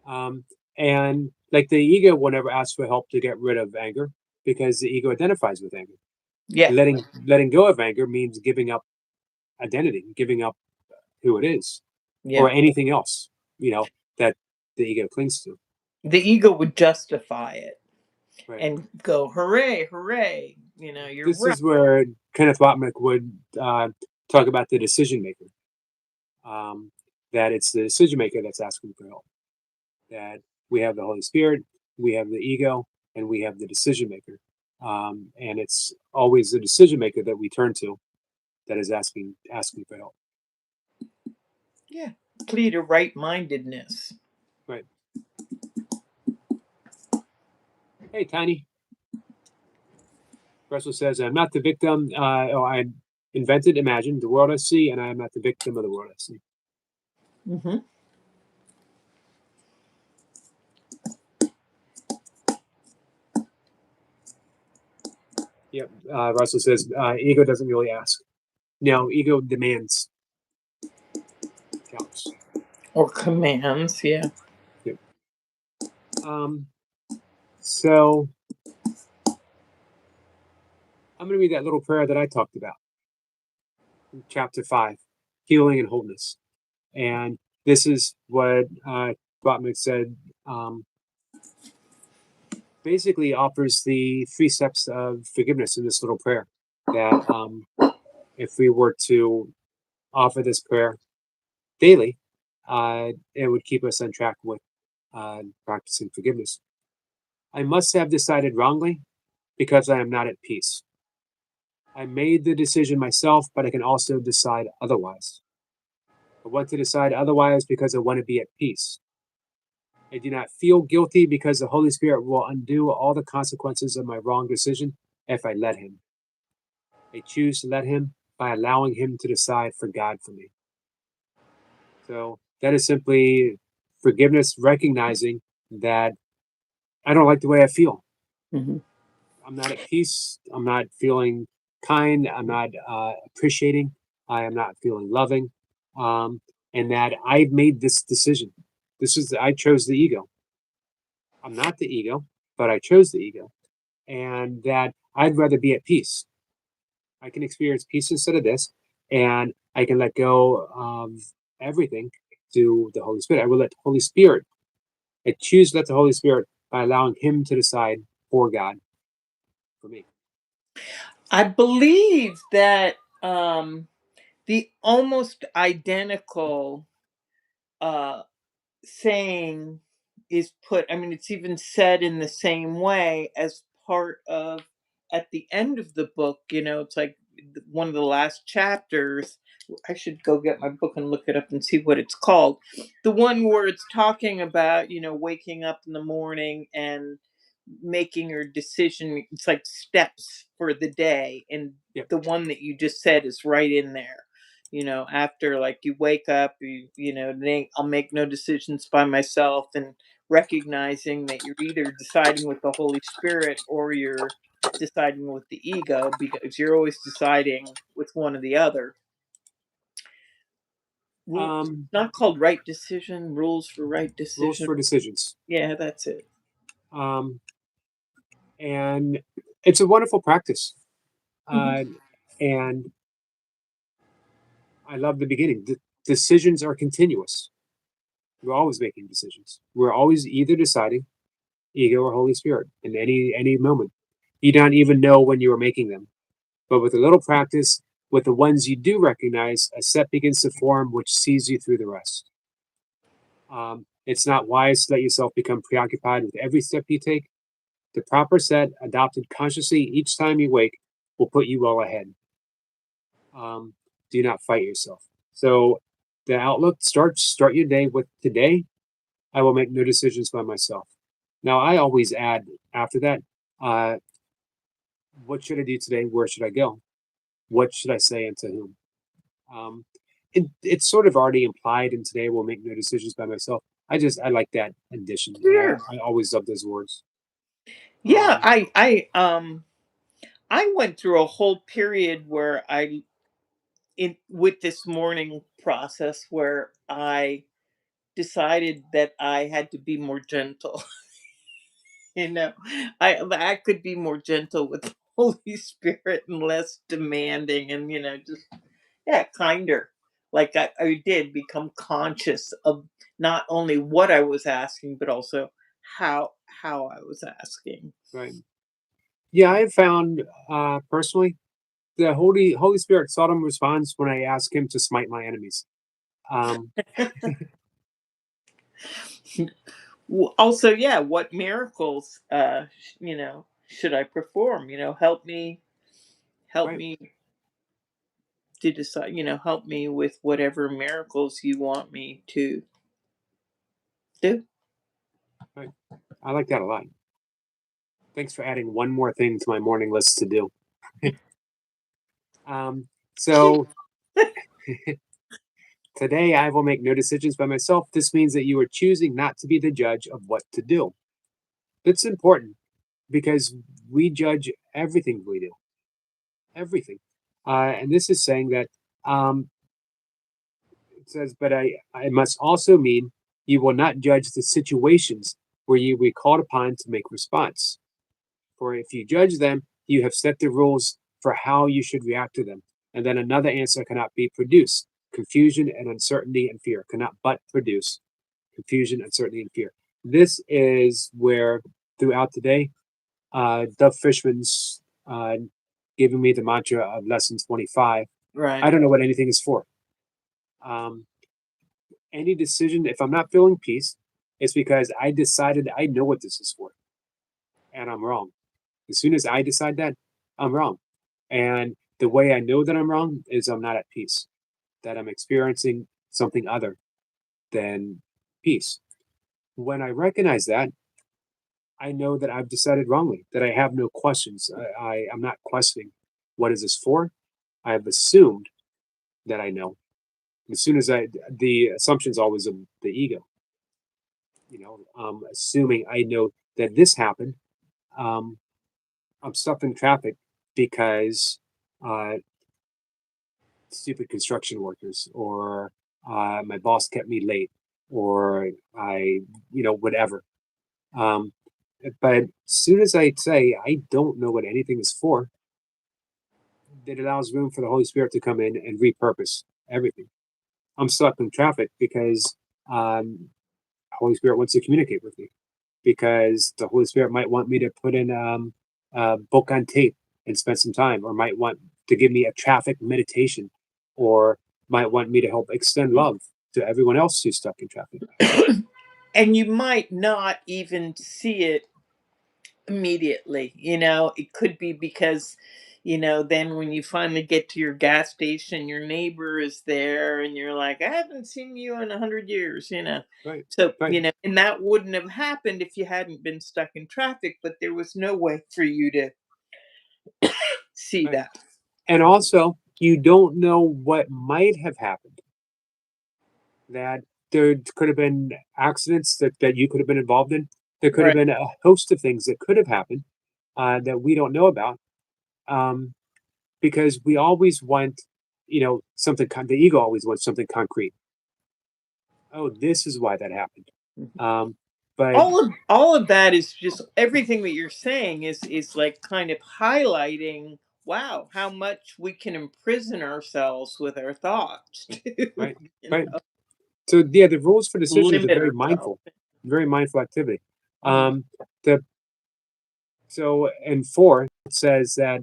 Um, and like the ego will never ask for help to get rid of anger because the ego identifies with anger. Yeah, Letting go of anger means giving up identity, giving up who it is, or yeah. anything else, that the ego clings to. The ego would justify it Right. and go, hooray, hooray. You're This right. is where Kenneth Wapnick would talk about the decision maker. Um, that it's the decision maker that's asking for help. That we have the Holy Spirit, we have the ego, and we have the decision maker. And it's always the decision maker that we turn to that is asking for help. Yeah. Plea to right mindedness. Right. Hey, Tiny. Russell says, I'm not the victim. I invented, imagined the world I see, and I am not the victim of the world I see. Mm-hmm. Yep. Russell says, ego doesn't really ask. No, ego demands counts. Or commands, yeah. Yep. So I'm going to read that little prayer that I talked about, chapter 5, healing and wholeness. And this is what Gottman said. Basically offers the 3 steps of forgiveness in this little prayer. That if we were to offer this prayer daily, it would keep us on track with practicing forgiveness. I must have decided wrongly because I am not at peace. I made the decision myself, but I can also decide otherwise. I want to decide otherwise because I want to be at peace. I do not feel guilty because the Holy Spirit will undo all the consequences of my wrong decision if I let Him. I choose to let Him by allowing Him to decide for God for me. So that is simply forgiveness, recognizing that I don't like the way I feel. Mm-hmm. I'm not at peace. I'm not feeling kind. I'm not appreciating. I am not feeling loving. And that I've made this decision. I chose the ego. I'm not the ego, but I chose the ego. And that I'd rather be at peace. I can experience peace instead of this, and I can let go of everything to the Holy Spirit. I will let the Holy Spirit. I choose to let the Holy Spirit by allowing Him to decide for God, for me. I believe that the almost identical uh, saying is put, I mean, it's even said in the same way as part of, at the end of the book, it's like one of the last chapters. I should go get my book and look it up and see what it's called. The one where it's talking about, waking up in the morning and making your decision. It's like steps for the day. And Yep. the one that you just said is right in there. After, like, you wake up, I'll make no decisions by myself, and recognizing that you're either deciding with the Holy Spirit or you're deciding with the ego, because you're always deciding with one or the other. Um, Not called right decision, rules for right Rules decision. for decisions. Yeah, that's it. Um, and it's a wonderful practice. Mhm. And I love the beginning. The decisions are continuous. We're always making decisions. We're always either deciding ego or Holy Spirit in any moment. You don't even know when you are making them. But with a little practice, with the ones you do recognize, a set begins to form which sees you through the rest. It's not wise to let yourself become preoccupied with every step you take. The proper set, adopted consciously each time you wake, will put you well ahead. Do not fight yourself. So the outlook start your day with today. I will make no decisions by myself. Now I always add after that, uh, what should I do today? Where should I go? What should I say and to whom? Um, it's sort of already implied in today. Will make no decisions by myself. I like that addition. Sure. I always love those words. Yeah, Um, I went through a whole period where in with this morning process, where I decided that I had to be more gentle. you know, I could be more gentle with the Holy Spirit and less demanding, and just, yeah, kinder. Like, I did become conscious of not only what I was asking, but also how I was asking. right. Yeah, I have found personally the Holy Spirit seldom responds when I ask him to smite my enemies. Um, Also, yeah, what miracles should I perform? Help right, me to decide, help me with whatever miracles you want me to do. right. I like that a lot. Thanks for adding one more thing to my morning list to do. So today I will make no decisions by myself. This means that you are choosing not to be the judge of what to do. It's important because we judge everything we do, everything. And this is saying that it says, but I must also mean you will not judge the situations where you will be called upon to make response. For if you judge them, you have set the rules for how you should react to them, and then another answer cannot be produced. Confusion and uncertainty and fear cannot but produce confusion, uncertainty, and fear. This is where throughout the day, Doug Fishman's giving me the mantra of lesson 25. I Right. don't know what anything is for. Um, any decision, if I'm not feeling peace, it's because I decided I know what this is for, and I'm wrong. As soon as I decide that, I'm wrong. And the way I know that I'm wrong is I'm not at peace, that I'm experiencing something other than peace. When I recognize that, I know that I've decided wrongly, that I have no questions. I'm not questioning what is this for. I have assumed that I know. As soon as the assumption is always of the ego, assuming I know that this happened. Um, I'm stuck in traffic because uh, stupid construction workers, or my boss kept me late, or whatever. Um, but as soon as I say I don't know what anything is for, that allows room for the Holy Spirit to come in and repurpose everything. I'm stuck in traffic because Holy Spirit wants to communicate with me, because the Holy Spirit might want me to put in a book on tape and spend some time, or might want to give me a traffic meditation, or might want me to help extend love to everyone else who's stuck in traffic. And you might not even see it immediately. It could be because, then when you finally get to your gas station, your neighbor is there and you're like, I haven't seen you in 100 years. Right, So, right, and that wouldn't have happened if you hadn't been stuck in traffic, but there was no way for you to see right. that. And also, you don't know what might have happened. That there could have been accidents that you could have been involved in. There could have Right. been a host of things that could have happened that we don't know about. Um, because we always want, something. The ego always wants something concrete. Oh, this is why that happened. Um, but All of that is just everything that you're saying is like kind of highlighting, wow, how much we can imprison ourselves with our thoughts too. right, right. So yeah, the rules for decisions are Limit ourselves. very mindful activity. Mhm. Um, the so in 4 it says that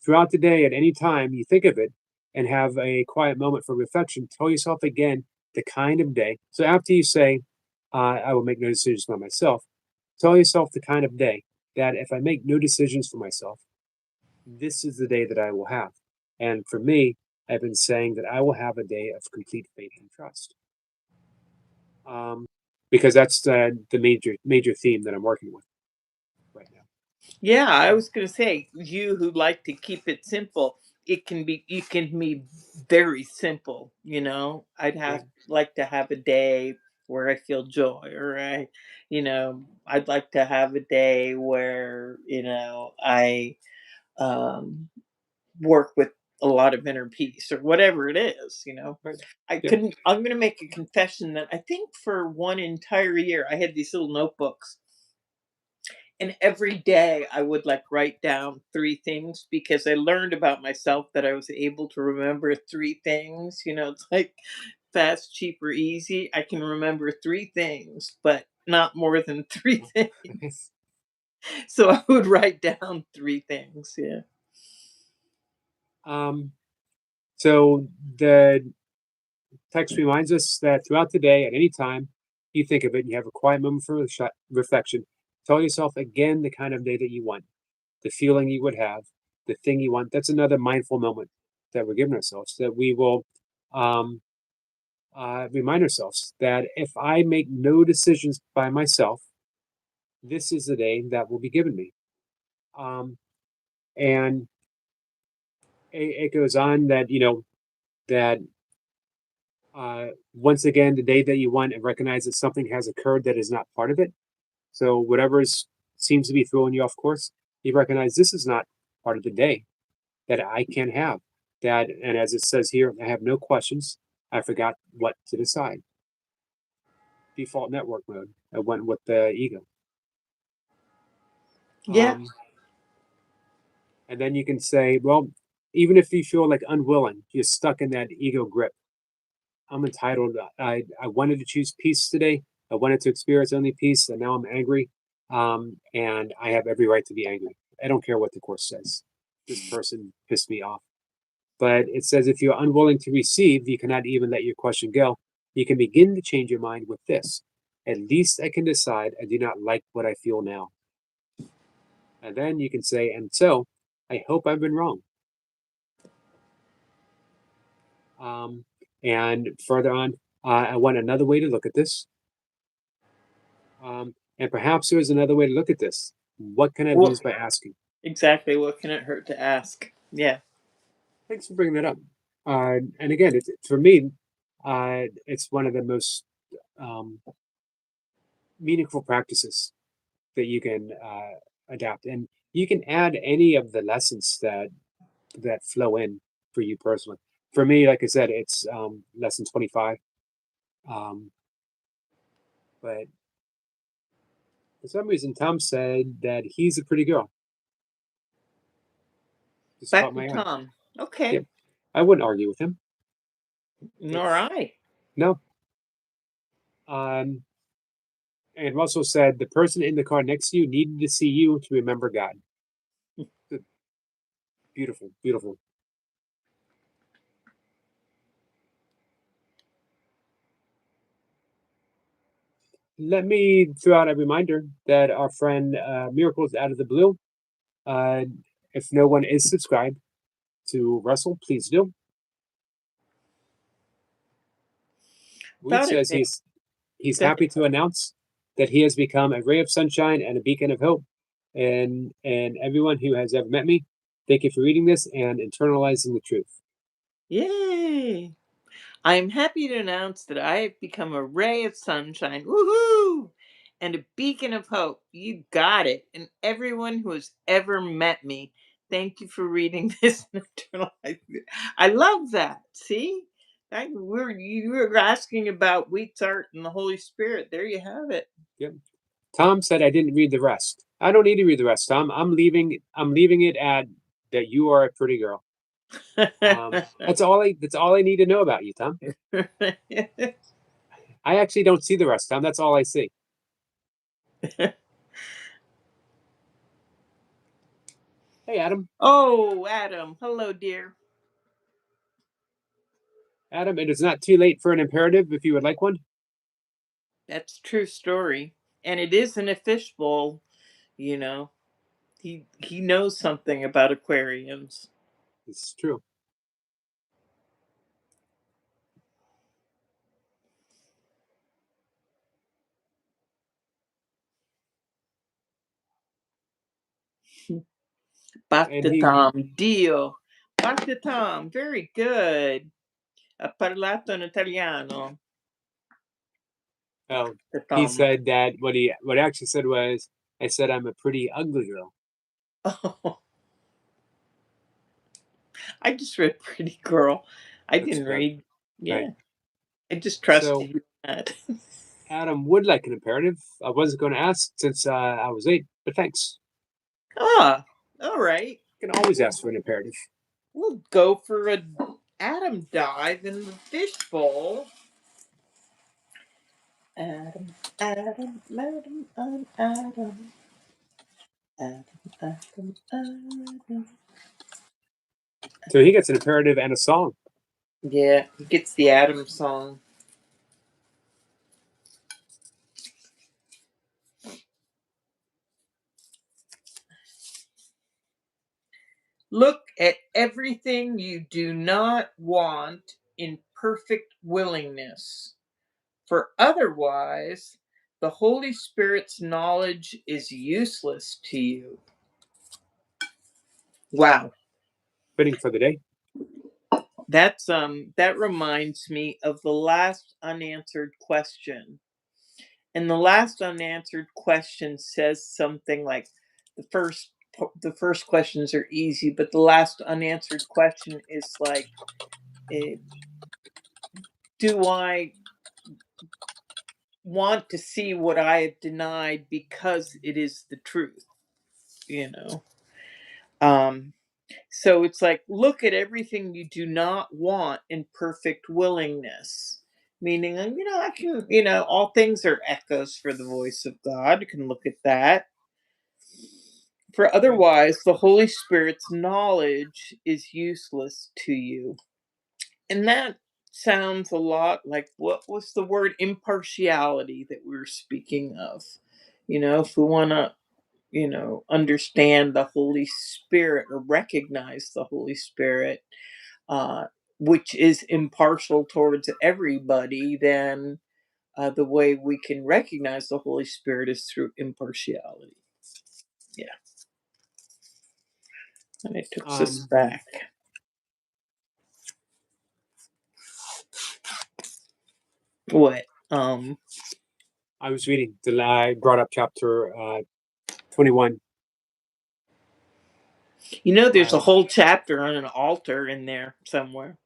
throughout the day, at any time you think of it and have a quiet moment for reflection, tell yourself again the kind of day. So after you say, I will make no decisions by myself, tell yourself the kind of day that if I make no decisions for myself, this is the day that I will have. And for me, I've been saying that I will have a day of complete faith and trust. Um, because that's the major theme that I'm working with right now. Yeah, I was going to say, you who like to keep it simple, it can be very simple. I'd have Right. like to have a day where I feel joy, or I'd like to have a day where, I um, work with a lot of inner peace, or whatever it is. Right. I Yeah. couldn't, I'm going to make a confession that I think for one entire year, I had these little notebooks, and every day I would like write down three things because I learned about myself that I was able to remember three things. It's like fast, cheap, or easy. I can remember three things, but not more than three things. So I would write down three things. Yeah. Um, so the text reminds us that throughout the day, at any time you think of it, you have a quiet moment for reflection. Tell yourself again the kind of day that you want, the feeling you would have, the thing you want. That's another mindful moment that we're giving ourselves, that we will um, remind ourselves that if I make no decisions by myself, this is the day that will be given me. Um, and it goes on that, that once again, the day that you want, and recognize that something has occurred that is not part of it. So whatever seems to be throwing you off course, you recognize this is not part of the day that I can have. That, and as it says here, I have no questions. I forgot what to decide. Default network mode. I went with the ego. Yeah. Um, and then you can say, well, even if you feel like unwilling, you're stuck in that ego grip. I'm entitled. I wanted to choose peace today. I wanted to experience only peace, and now I'm angry. And I have every right to be angry. I don't care what the course says. This person pissed me off. But it says if you're unwilling to receive, you cannot even let your question go. You can begin to change your mind with this. At least I can decide I do not like what I feel now. And then you can say, and so I hope I've been wrong. Um, and further on, I want another way to look at this. And perhaps there is another way to look at this. What can I Well, lose by asking? exactly. What can it hurt to ask? Yeah. Thanks for bringing that up. And again, for me, it's one of the most um, meaningful practices that you can adapt, and you can add any of the lessons that flow in for you personally. For me, like I said, it's lesson 25. Um, but for some reason, Tom said that he's a pretty girl. Just Back caught to my eye. Tom. Okay. Yep. I wouldn't argue with him. Nor I. No. And Russell said the person in the car next to you needed to see you to remember God. Beautiful, beautiful. Let me throw out a reminder that our friend Miracles Out of the Blue, if no one is subscribed to Russell, please do. Reed Thought it says did. he's Go happy ahead. to announce that he has become a ray of sunshine and a beacon of hope. And everyone who has ever met me, thank you for reading this and internalizing the truth. Yay! I am happy to announce that I have become a ray of sunshine, woohoo, and a beacon of hope. You got it. And everyone who has ever met me, thank you for reading this. I love that. See, you were asking about Wheat's art and the Holy Spirit. There you have it. Yep. Tom said I didn't read the rest. I don't need to read the rest, Tom. I'm leaving it at that you are a pretty girl. That's all I need to know about you, Tom. I actually don't see the rest, Tom. That's all I see. Hey, Adam. Oh, Adam. Hello, dear. Adam, it is not too late for an imperative if you would like one. That's a true story. And it is in a fishbowl, you know. He knows something about aquariums. It's true. And Basta he Tom, Dio. Basta Tom, very good. Ha parlato in italiano. oh, The he Tom. said that what he actually said was I said I'm a pretty ugly girl. Oh, I just read Pretty Girl. I That's didn't right. read. Yeah, Right. I just So trusted you on that. Adam would like an imperative. I wasn't going to ask since I was late, but thanks. Ah, all right. You can always ask for an imperative. We'll go for a Adam dive in the fishbowl. Adam, Adam, Adam, Adam, Adam, Adam, Adam, Adam. So he gets an imperative and a song. Yeah, he gets the Adam song. Look at everything you do not want in perfect willingness, for otherwise the Holy Spirit's knowledge is useless to you. Wow. Fitting for the day. That reminds me of the last unanswered question. And the last unanswered question says something like the first questions are easy, but the last unanswered question is like, eh, do I want to see what I have denied because it is the truth? You know. Um so it's like, look at everything you do not want in perfect willingness. Meaning, I can, all things are echoes for the voice of God. You can look at that. For Right. otherwise, the Holy Spirit's knowledge is useless to you. And that sounds a lot like what was the word impartiality that we were speaking of. If we want to, understand the Holy Spirit or recognize the Holy Spirit, uh, which is impartial towards everybody, then the way we can recognize the Holy Spirit is through impartiality. Yeah. And it took us Um, back. What? I was reading. I brought up chapter 21. There's a Uh, whole chapter on an altar in there somewhere.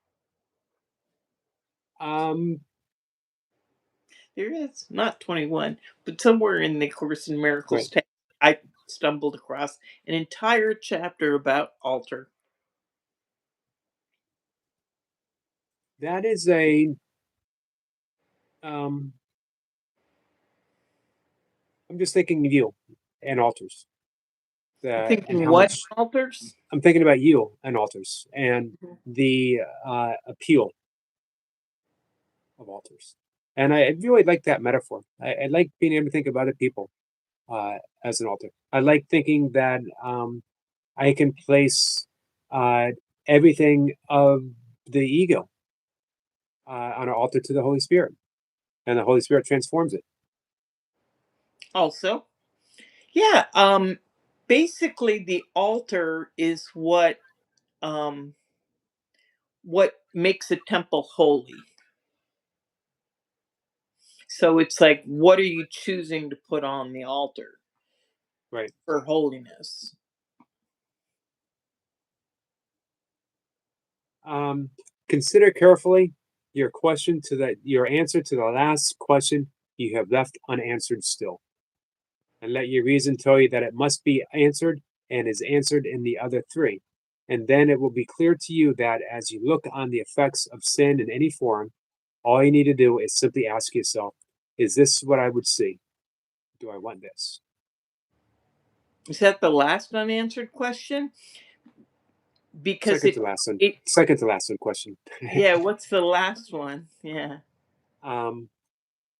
um, There is not 21, but somewhere in the Course in Miracles right. text, I stumbled across an entire chapter about altar. That is a. I'm just thinking of you and altars. I'm And thinking how what much altars? I'm thinking about you and altars and Mhm. the appeal of altars. And I really like that metaphor. I like being able to think of other people as an altar. I like thinking that I can place uh, everything of the ego on an altar to the Holy Spirit, and the Holy Spirit transforms it. Also, yeah. Basically, the altar is um what makes a temple holy. So it's like, what are you choosing to put on the altar Right. for holiness? Um, Consider carefully your answer to the last question you have left unanswered still, and let your reason tell you that it must be answered and is answered in the other three. And then it will be clear to you that as you look on the effects of sin in any form, all you need to do is simply ask yourself, is this what I would see? Do I want this? Is that the last unanswered question? Because Second to last one. it Second to last one question. yeah, what's the last one? Yeah. um,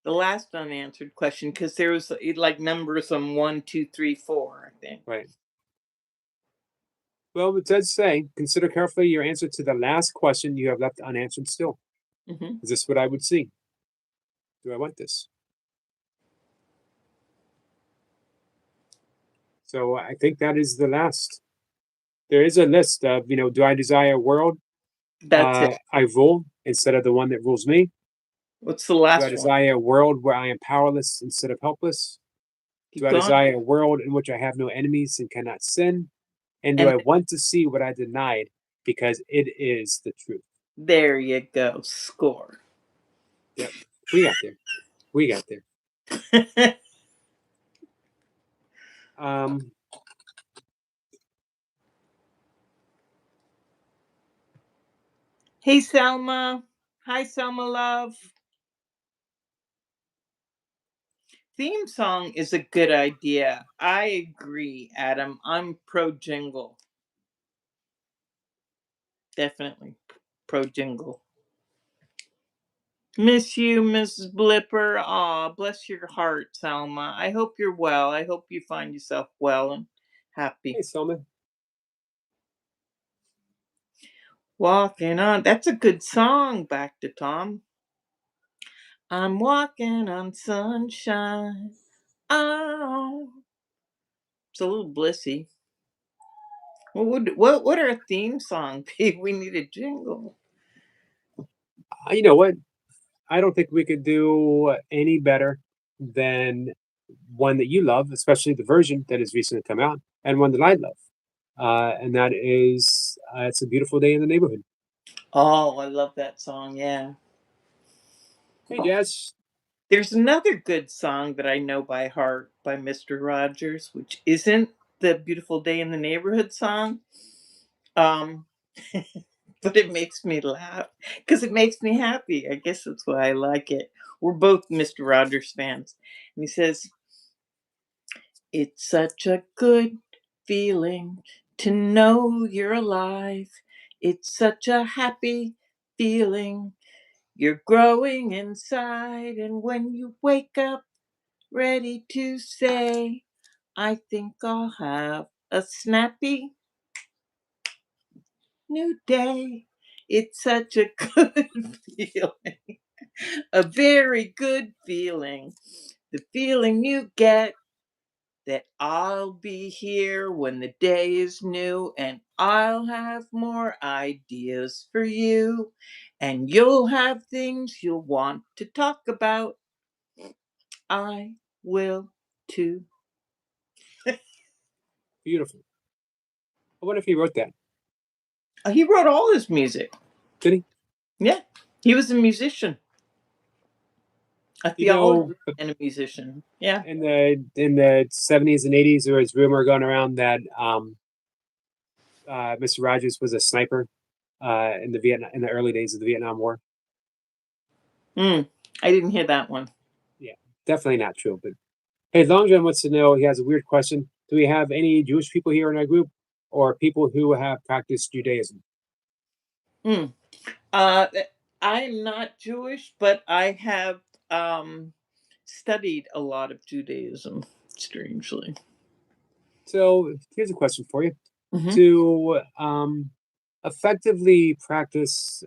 The last unanswered question, because there was it like numbers on 1, 2, 3, 4, I think. right. Well, it does say, consider carefully your answer to the last question you have left unanswered still. Hmm. Is this what I would see? Do I want this? So I think that is the last. There is a list of, do I desire a world That's it. I rule instead of the one that rules me? What's the Do I last one? desire a world where I am powerless instead of helpless? Do Keep I going. desire a world in which I have no enemies and cannot sin? And do And I want to see what I denied because it is the truth? there you go. Score. Yep. We got there. We got there. Um, Hey, Selma. Hi, Selma Love. Theme song is a good idea. I agree, Adam. I'm pro jingle. Definitely pro jingle. Miss you, Mrs. Blipper. Aw, bless your heart, Selma. I hope you're well. I hope you find yourself well and happy. hey, Selma. Walking on. That's a good song, back to Tom. I'm walking on sunshine. Oh, it's a little blissy. What are a theme song? We need a jingle. You know what? I don't think we could do any better than one that you love, especially the version that has recently come out, and one that I love. And that is It's a Beautiful Day in the Neighborhood. Oh, I love that song. Yeah. Hey, Jazz. There's another good song that I know by heart by Mr. Rogers, which isn't the Beautiful Day in the Neighborhood song. Um, but it makes me laugh because it makes me happy. I guess that's why I like it. We're both Mr. Rogers fans. And he says, it's such a good feeling to know you're alive. It's such a happy feeling. You're growing inside. And when you wake up, ready to say, I think I'll have a snappy new day. It's such a good feeling, a very good feeling. The feeling you get that I'll be here when the day is new and I'll have more ideas for you and you'll have things you'll want to talk about. I will too. Beautiful. I wonder if he wrote that. He wrote all his music. Did he? Yeah, he was a musician, a You know, theologian, and a musician. Yeah. in the 70s and 80s, there was rumor going around that Mr. Rogers was a sniper in the early days of the Vietnam War. I didn't hear that one. Definitely not true. But hey, Long John wants to know. He has a weird question. Do we have any Jewish people here in our group, or people who have practiced Judaism? Mm. Uh, I'm not Jewish, but I have studied a lot of Judaism, strangely. So here's a question for you: Hmm. to effectively practice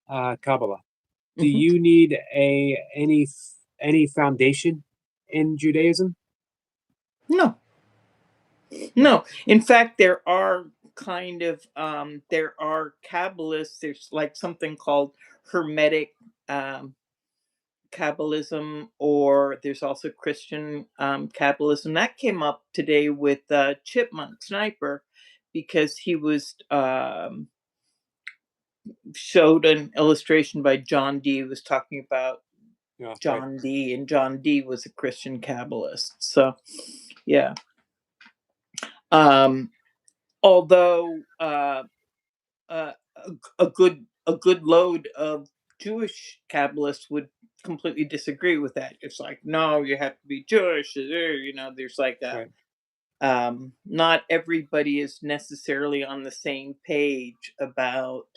Kabbalah, do Hmm. you need any foundation in Judaism? No, no. In fact, there are there are Kabbalists. There's like something called Hermetic um, Kabbalism, or there's also Christian Kabbalism. That came up today with Chipmunk Sniper because he was showed an illustration by John Dee. He was talking about Yeah, right. John Dee, and John Dee was a Christian Kabbalist. So, yeah. Um, although a good load of Jewish Kabbalists would completely disagree with that. It's like, no, you have to be Jewish. There's like a Right. not everybody is necessarily on the same page about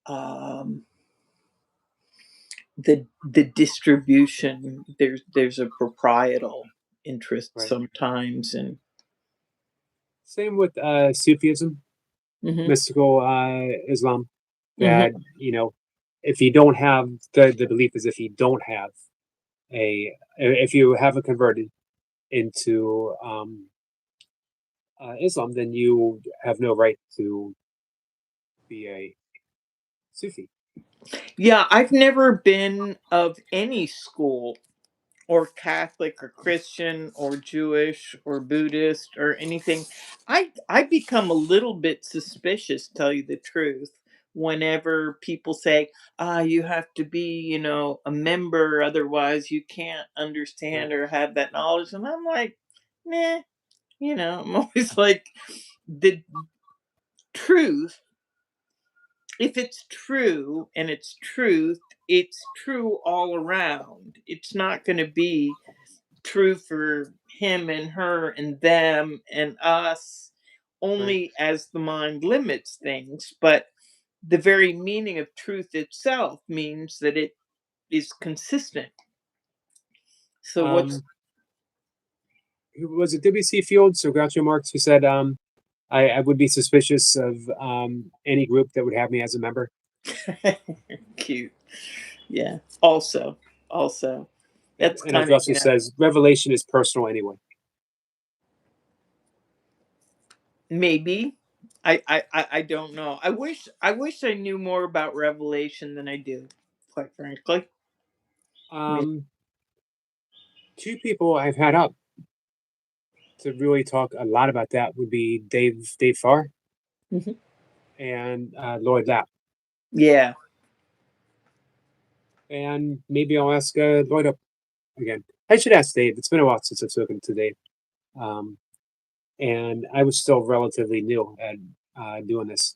um, the distribution. There's a proprietal interest Right. sometimes, and Same with Sufism, hmm mystical Islam. That hmm if you don't have the belief is if you don't have if you haven't converted into Islam, then you have no right to be a Sufi. yeah, I've never been of any school, or Catholic or Christian or Jewish or Buddhist or anything. I become a little bit suspicious, tell you the truth, whenever people say, you have to be, a member, otherwise you can't Right. understand or have that knowledge. And I'm like, nah, I'm always like, the truth, if it's true and it's true all around. It's not going to be true for him and her and them and us Right. only as the mind limits things, but the very meaning of truth itself means that it is consistent. So what's Um, who was it W.C. Fields or Groucho Marx who said, I would be suspicious of any group that would have me as a member. cute? Yeah. Also that's And as kind of, Russell says, revelation is personal anyway. maybe. I don't know. I wish I knew more about Revelation than I do, quite frankly. Maybe. Um, two people I've had up to really talk a lot about that would be Dave Farr Mhm. and Lloyd Lapp. Yeah. And maybe I'll ask Lloyd up again. I should ask Dave. It's been a while since I've spoken to Dave. Um, and I was still relatively new at doing this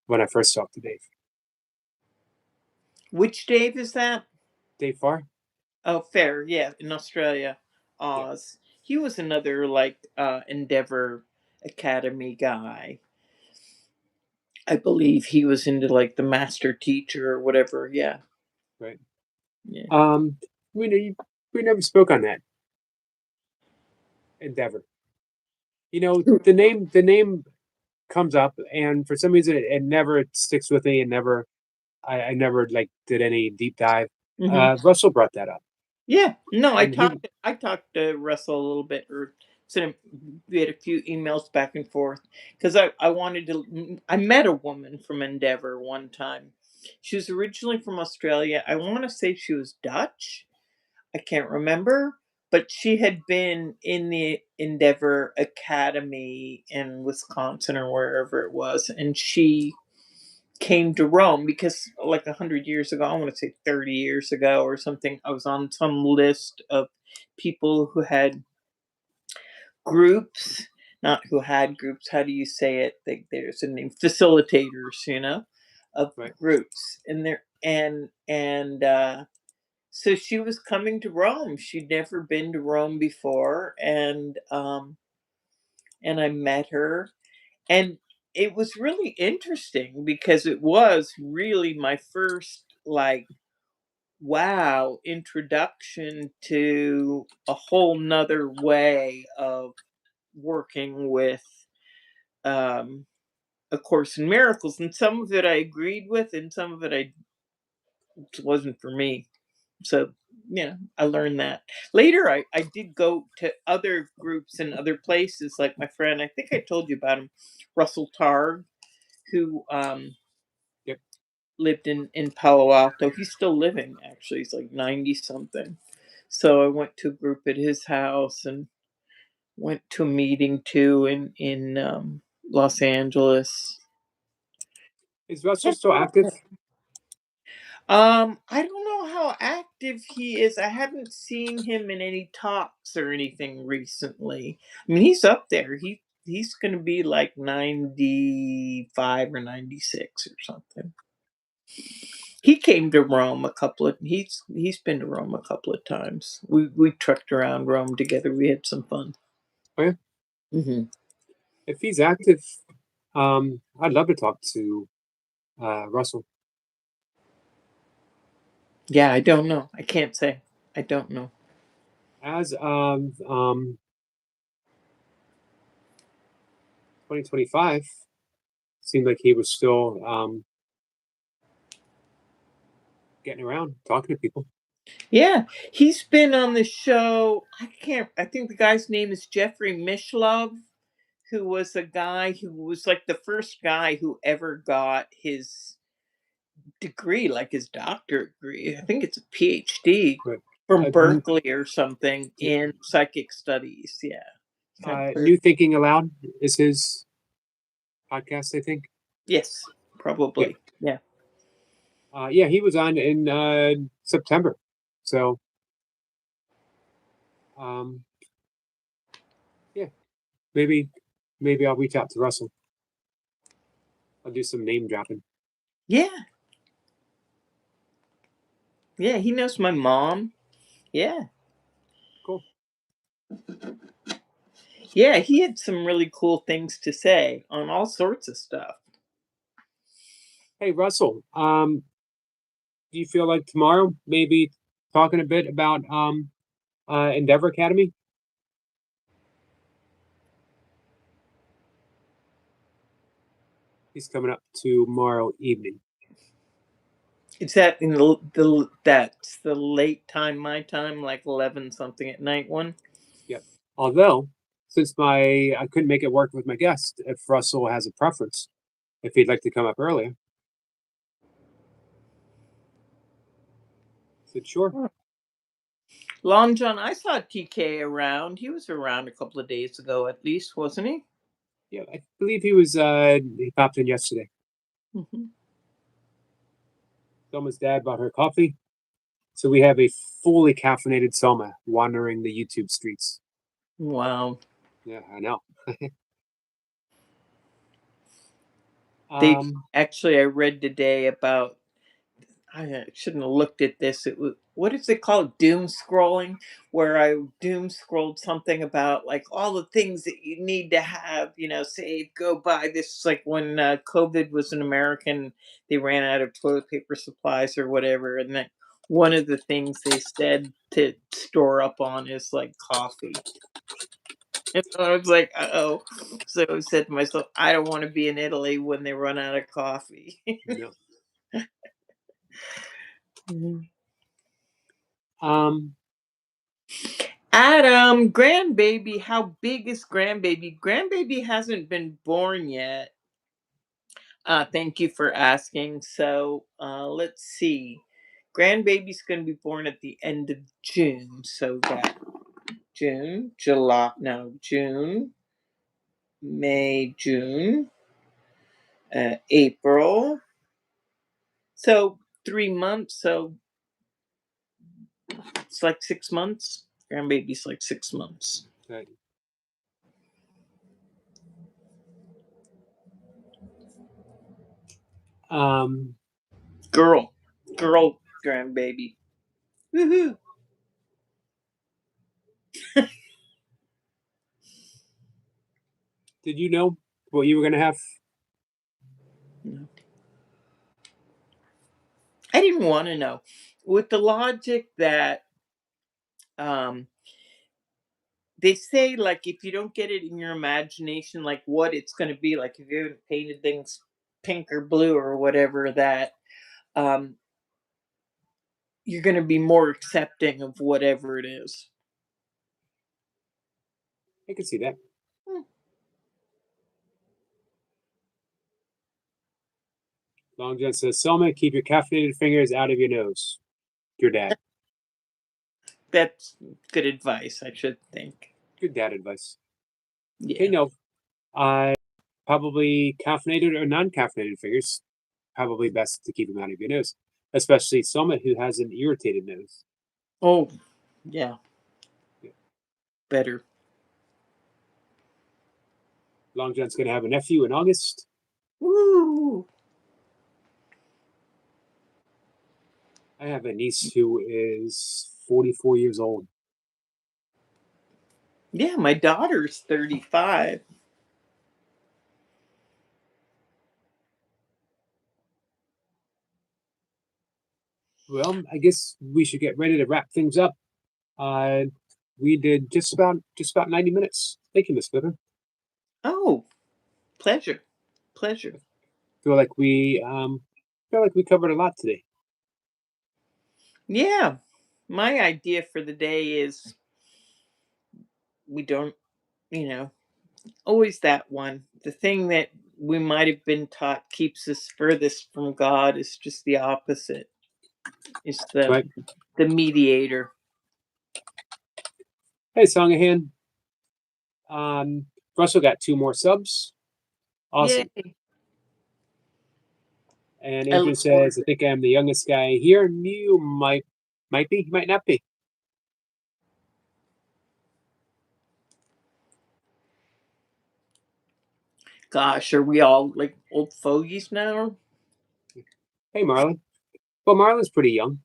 when I first talked to Dave. Which Dave is that? Dave Farr? Oh, fair. Yeah, in Australia, Yeah, Oz. He was another like Endeavor Academy guy. I believe he was into like the master teacher or whatever. Yeah. right. Yeah. Um, we never spoke on that endeavor. The name comes up, and for some reason, it never sticks with me, and I never like did any deep dive. Hmm. Russell brought that up, Yeah. No, I and he talked. I talked to Russell a little bit, or sent him. We had a few emails back and forth because I wanted to. I met a woman from Endeavor one time. She was originally from Australia. I want to say she was Dutch. I can't remember, but she had been in the Endeavor Academy in Wisconsin or wherever it was, and she came to Rome because, like 100 years ago, I want to say 30 years ago or something, I was on some list of people who had groups, not who had groups. How do you say it? There's a name, facilitators, of right. groups, and there. and so she was coming to Rome. She'd never been to Rome before, and I met her, and it was really interesting because it was really my first, like, wow, introduction to a whole nother way of working with um A Course in Miracles, and some of it I agreed with, and some of it I wasn't for me. So, I learned that. Later, I did go to other groups and other places, like my friend, I think I told you about him, Russell Targ, who Yep. lived in Palo Alto. He's still living, actually. He's like 90 something. So I went to a group at his house and went to a meeting too in Los Angeles. Is Russell still active? I don't know how active he is. I haven't seen him in any talks or anything recently. I mean, he's up there. He's going to be like 95 or 96 or something. He came to Rome a couple of he's been to Rome a couple of times. We trekked around Rome together. We had some fun. Oh, yeah. Hmm. If he's active, I'd love to talk to Russell. Yeah, I don't know. I can't say. I don't know. As of 2025, seemed like he was still getting around, talking to people. Yeah, he's been on the show. I think the guy's name is Jeffrey Mishlove, who was a guy who was like the first guy who ever got his degree, like his doctorate degree. I think it's a PhD But from New, Berkeley or something in psychic studies. Yeah. Kind of New Thinking Aloud is his podcast, I think. Yes, Yeah. probably. Yeah. Yeah, he was on in September. So, um, yeah, maybe I'll reach out to Russell. I'll do some name dropping. Yeah. Yeah, he knows my mom. Yeah. Cool. Yeah, he had some really cool things to say on all sorts of stuff. Hey, Russell, do you feel like tomorrow maybe talking a bit about Endeavor Academy? He's coming up tomorrow evening. Is that in the that's the late time, my time, like 11 something at night one? Yep. Although, since I couldn't make it work with my guest, if Russell has a preference, if he'd like to come up earlier, I said sure. Hmm. Long John, I saw TK around. He was around a couple of days ago at least, wasn't he? Yeah, I believe he popped in yesterday. Hmm. Selma's dad bought her coffee, so we have a fully caffeinated Selma wandering the YouTube streets. Wow. Yeah, I know. They Um, actually, I read today about, I shouldn't have looked at this. It was, what is it called? Doom scrolling, where I doom scrolled something about like all the things that you need to have, save, go buy. This is like when COVID was an American, they ran out of toilet paper supplies or whatever. And then one of the things they said to store up on is like coffee. And so I was like, oh. So I said to myself, I don't want to be in Italy when they run out of coffee. no. Mhm. Um, Adam, grandbaby, how big is grandbaby? Grandbaby hasn't been born yet. Thank you for asking. So let's see. Grandbaby's going to be born at the end of June. So that June, July, no, June, May, June, April. So 3 months. So it's like 6 months. Grandbaby's like 6 months. okay. um, Girl. girl grandbaby. Woohoo! Did you know what you were going to have? No. I didn't want to know. With the logic that they say, like, if you don't get it in your imagination, like what it's going to be, like if you haven't painted things pink or blue or whatever, that um, you're going to be more accepting of whatever it is. I can see that. Hmm. Long John says, Selma, keep your caffeinated fingers out of your nose. Your dad. That's good advice, I should think. Good dad advice. Yeah. Okay, no. Probably caffeinated or non-caffeinated fingers. Probably best to keep them out of your nose. Especially Selma, who has an irritated nose. Oh, yeah. Yeah. Better. Long John's going to have a nephew in August. Woo! I have a niece who is 44 years old. Yeah, my daughter's 35. Well, I guess we should get ready to wrap things up. We did just about 90 minutes. Thank you, Ms Blipper. Oh, pleasure. Pleasure. Feel like we covered a lot today. Yeah. My idea for the day is we don't, always that one. The thing that we might have been taught keeps us furthest from God is just the opposite. It's Right. the mediator. Hey, Songahan. Russell got 2 more subs. Awesome. Yay. And I Adrian look forward says, to I think I'm the youngest guy here. You might be, might not be. Gosh, are we all like old fogies now? Hey, Marlon. Well, Marlon's pretty young,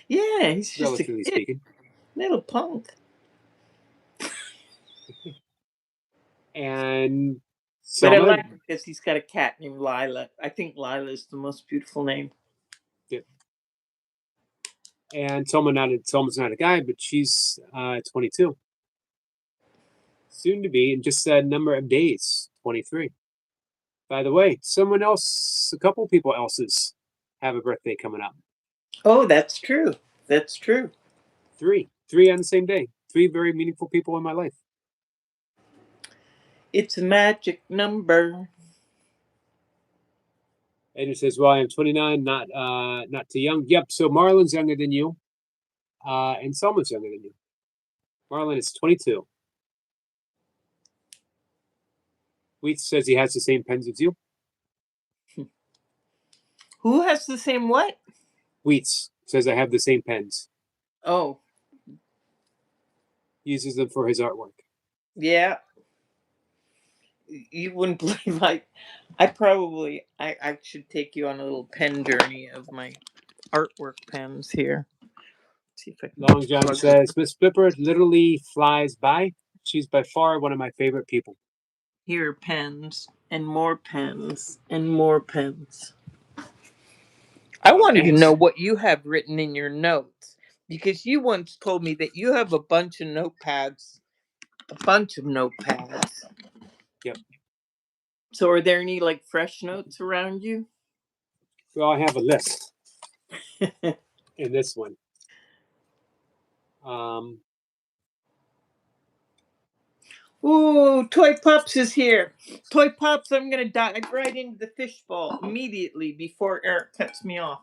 Yeah, he's just a relatively kid, speaking. little punk. And But I Selma, like him because he's got a cat named Lila. I think Lila is the most beautiful name. yeah. And Selma's not a guy, but she's 22. Soon to be in just a number of days, 23. By the way, a couple people else's have a birthday coming up. Oh, that's true. That's true. 3 on the same day. 3 very meaningful people in my life. It's a magic number. Adrian says, "Well, I'm 29, not too young." Yep. So Marlon's younger than you, and Selma's younger than you. Marlon is 22. Wheat says he has the same pens as you. Who has the same what? Wheats says I have the same pens. Oh, Uses them for his artwork. yeah. You wouldn't believe I should take you on a little pen journey of my artwork pens here. See if I can Long John plug says Ms Blipper literally flies by. She's by far one of my favorite people. here are pens and more pens and more pens. I wanted to Thanks. know what you have written in your notes because you once told me that you have a bunch of notepads. Yep. So are there any like fresh notes around you? Well, I have a list in this one. Ooh, Toy Pups is here. Toy Pups, I'm gonna dive right into the fishbowl immediately before Eric cuts me off.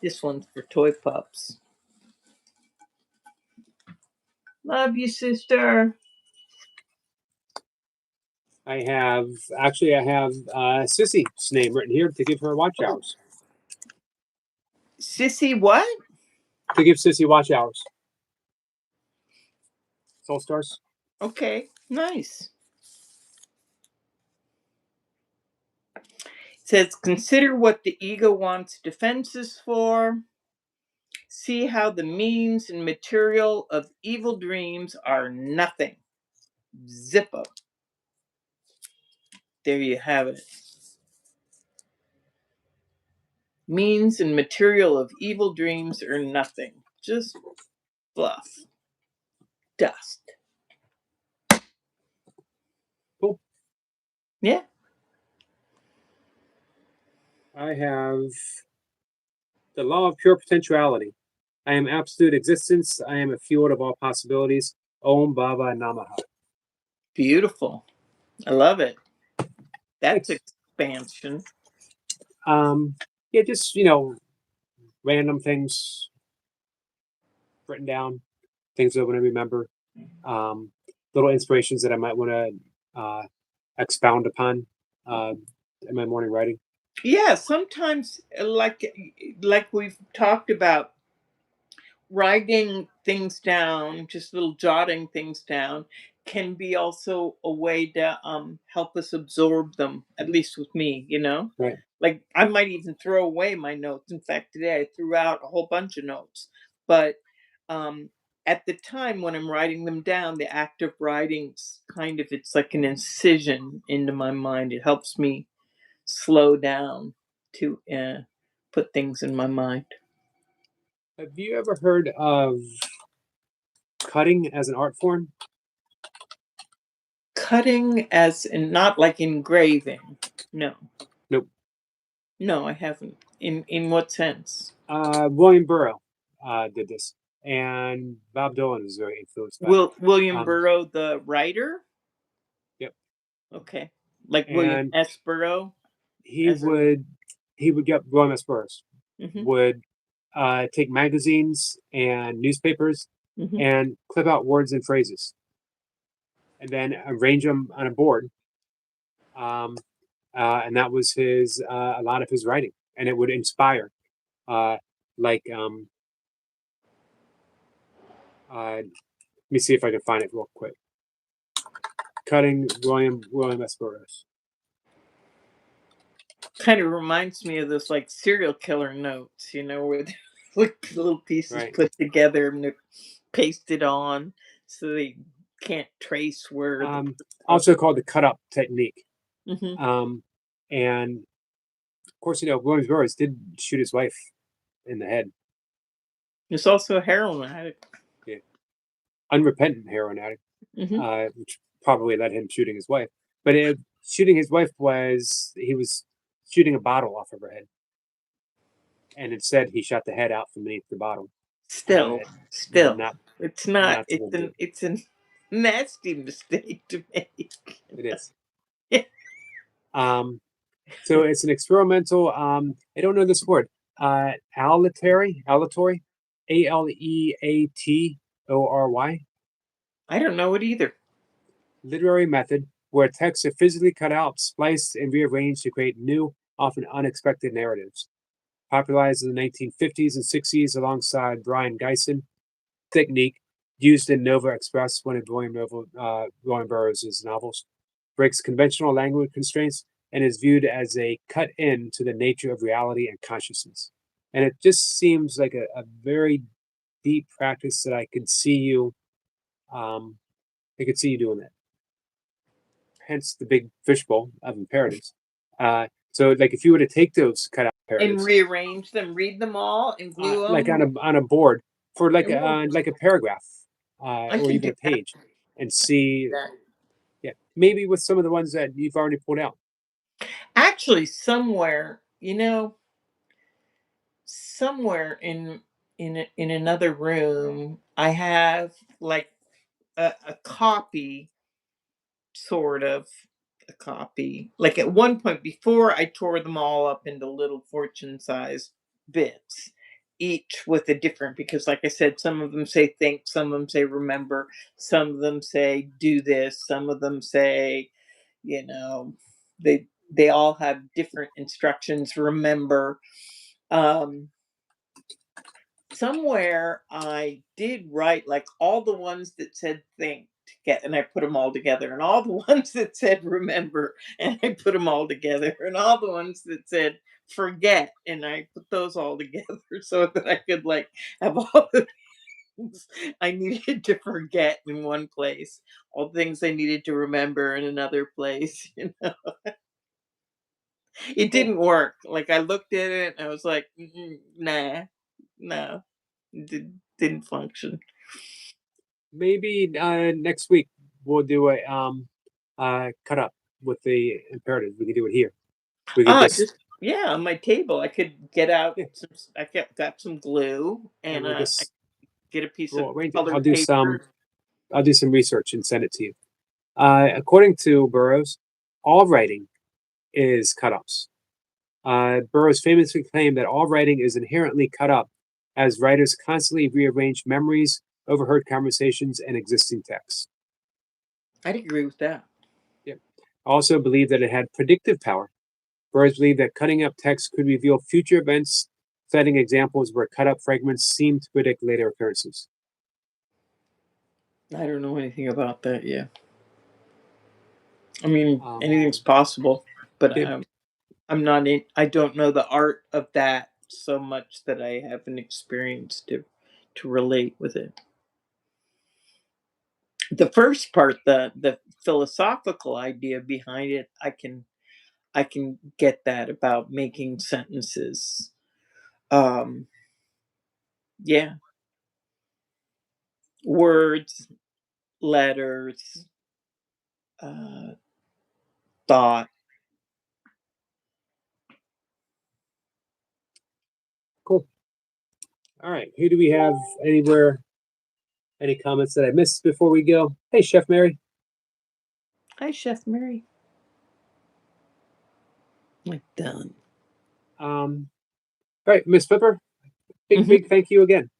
This one's for Toy Pups. Love you, sister. I have Sissy's name written here to give her watch hours. Sissy, what? To give Sissy watch hours. Soul Stars. Okay, nice. says, consider what the ego wants defenses for. See how the means and material of evil dreams are nothing. Zippo. There you have it. Means and material of evil dreams are nothing. Just fluff. Dust. Cool. Yeah. I have the law of pure potentiality. I am absolute existence. I am a field of all possibilities. Om Baba Namaha. Beautiful. I love it. That's Thanks. expansion. Yeah, just random things written down, things I want to remember, little inspirations that I might want to expound upon in my morning writing. Yeah, sometimes like we've talked about, writing things down, just little jotting things down, can be also a way to help us absorb them, at least with me, Right. like I might even throw away my notes. In fact, today I threw out a whole bunch of notes, but um at the time when I'm writing them down, the act of writing's kind of, it's like an incision into my mind. It helps me slow down to put things in my mind. Have you ever heard of cutting as an art form? Cutting as in, not like engraving. No. Nope. No, I haven't. In what sense? William Burroughs did this, and Bob Dylan was very influenced by it. William Um, Burroughs, the writer? yep. Okay. Like William And S. Burroughs he as in. would he would get William S. Burroughs Hmm. would take magazines and newspapers Hmm. and clip out words and phrases, and then arrange them on a board. Um, and that was his a lot of his writing, and it would inspire. Uh, like let me see if I can find it real quick. Cutting William S. Burroughs. Kind of reminds me of those like serial killer notes, where they're like little pieces Right. put together and they're pasted on so they can't trace where the. Also called the cut up technique. Hmm. And of course, William Burroughs did shoot his wife in the head. It's also a heroin addict. Yeah. Unrepentant heroin addict, Hmm. which probably led him shooting his wife. But shooting his wife he was shooting a bottle off of her head, and instead he shot the head out from beneath the bottle. Still, Not it's not. not to do. It's a nasty mistake to make. It is. So it's an experimental. I don't know this word. Aleatory, Aleatory, I don't know it either. literary method where texts are physically cut out, spliced, and rearranged to create new, often unexpected narratives. Popularized in the 1950s and 60s alongside Brian Geisen, technique used in Nova Express, one of William Burroughs' novels, breaks conventional language constraints and is viewed as a cut in to the nature of reality and consciousness. And it just seems like a very deep practice that um, I could see you doing that. Hence the big fishbowl of imperatives. So, like, if you were to take those cut out And imperatives, rearrange them, read them all, and glue them. like on a board for like And like a paragraph, I or can even do a page, and see, that. yeah, maybe with some of the ones that you've already pulled out. Actually, somewhere in another room, I have like a copy, sort of a copy. Like at one point, before I tore them all up into little fortune-sized bits, each with a different, because like I said, some of them say think, some of them say remember, some of them say do this, some of them say, you know, they all have different instructions. Remember, um, somewhere I did write like all the ones that said think together, and I put them all together, and all the ones that said remember, and I put them all together, and all the ones that said forget, and I put those all together so that I could like have all the things I needed to forget in one place, all the things I needed to remember in another place. It Cool. didn't work. Like I looked at it and I was like, nah, no, didn't function. Maybe next week we'll do a cut up with the imperatives. We can do it here. We could Ah, just just yeah, on my table, I could get out yeah, some. Got some glue, and and we'll I just get a piece of we'll arrange it. colored paper. I'll do some research and send it to you. According to Burroughs, all writing is cut ups. Burroughs famously claimed that all writing is inherently cut up, as writers constantly rearrange memories, overheard conversations, and existing texts. I'd agree with that. Yep. Also believed that it had predictive power. Burroughs believed that cutting up text could reveal future events, citing examples where cut up fragments seem to predict later occurrences. I don't know anything about that yet. I mean, Um, anything's possible, but yep. I'm not in. I don't know the art of that so much that I have an experience to relate with it. The first part, the philosophical idea behind it, I can get that about making sentences. Um, yeah, words, letters, uh, thought. Cool. All right. Who do we have anywhere? Any comments that I missed before we go? Hey, Chef Mary. Hi, Chef Mary. Like done. All right, Ms Blipper. Big Hmm. thank you again.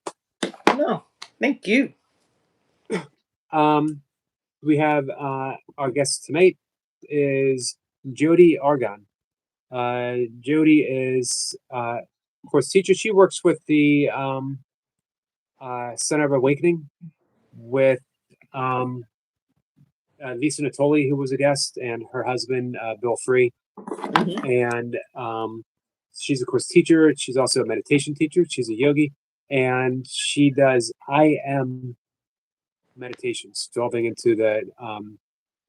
No, thank you. Um, we have our guest tonight is Jody Argon. Jody is, of course, teacher. She works with the Center of Awakening with um, Lisa Natoli, who was a guest, and her husband, Bill Free. Hmm. And she's, of course, teacher. She's also a meditation teacher. She's a yogi. And she does IM meditations, delving into the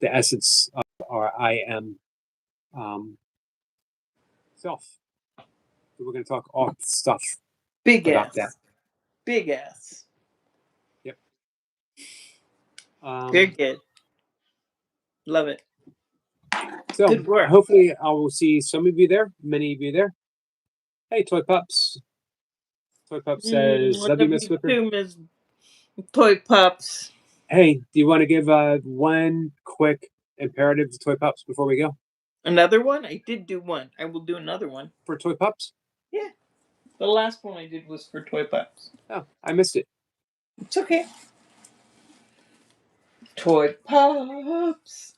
essence of our IM self. So we're going to talk all stuff Big about that. S. Big S. Yep. Very good. Love it. So Good work. hopefully I will see some of you there, many of you there. Hey, Toy Pups. Toy Pup says, I love you, love Miss you Whipper. too, Ms. Toy Pups. Hey, do you want to give one quick imperative to Toy Pups before we go? Another one? I did do one. I will do another one. For Toy Pups? Yeah. The last one I did was for Toy Pups. Oh, I missed it. It's okay. Toy Pups.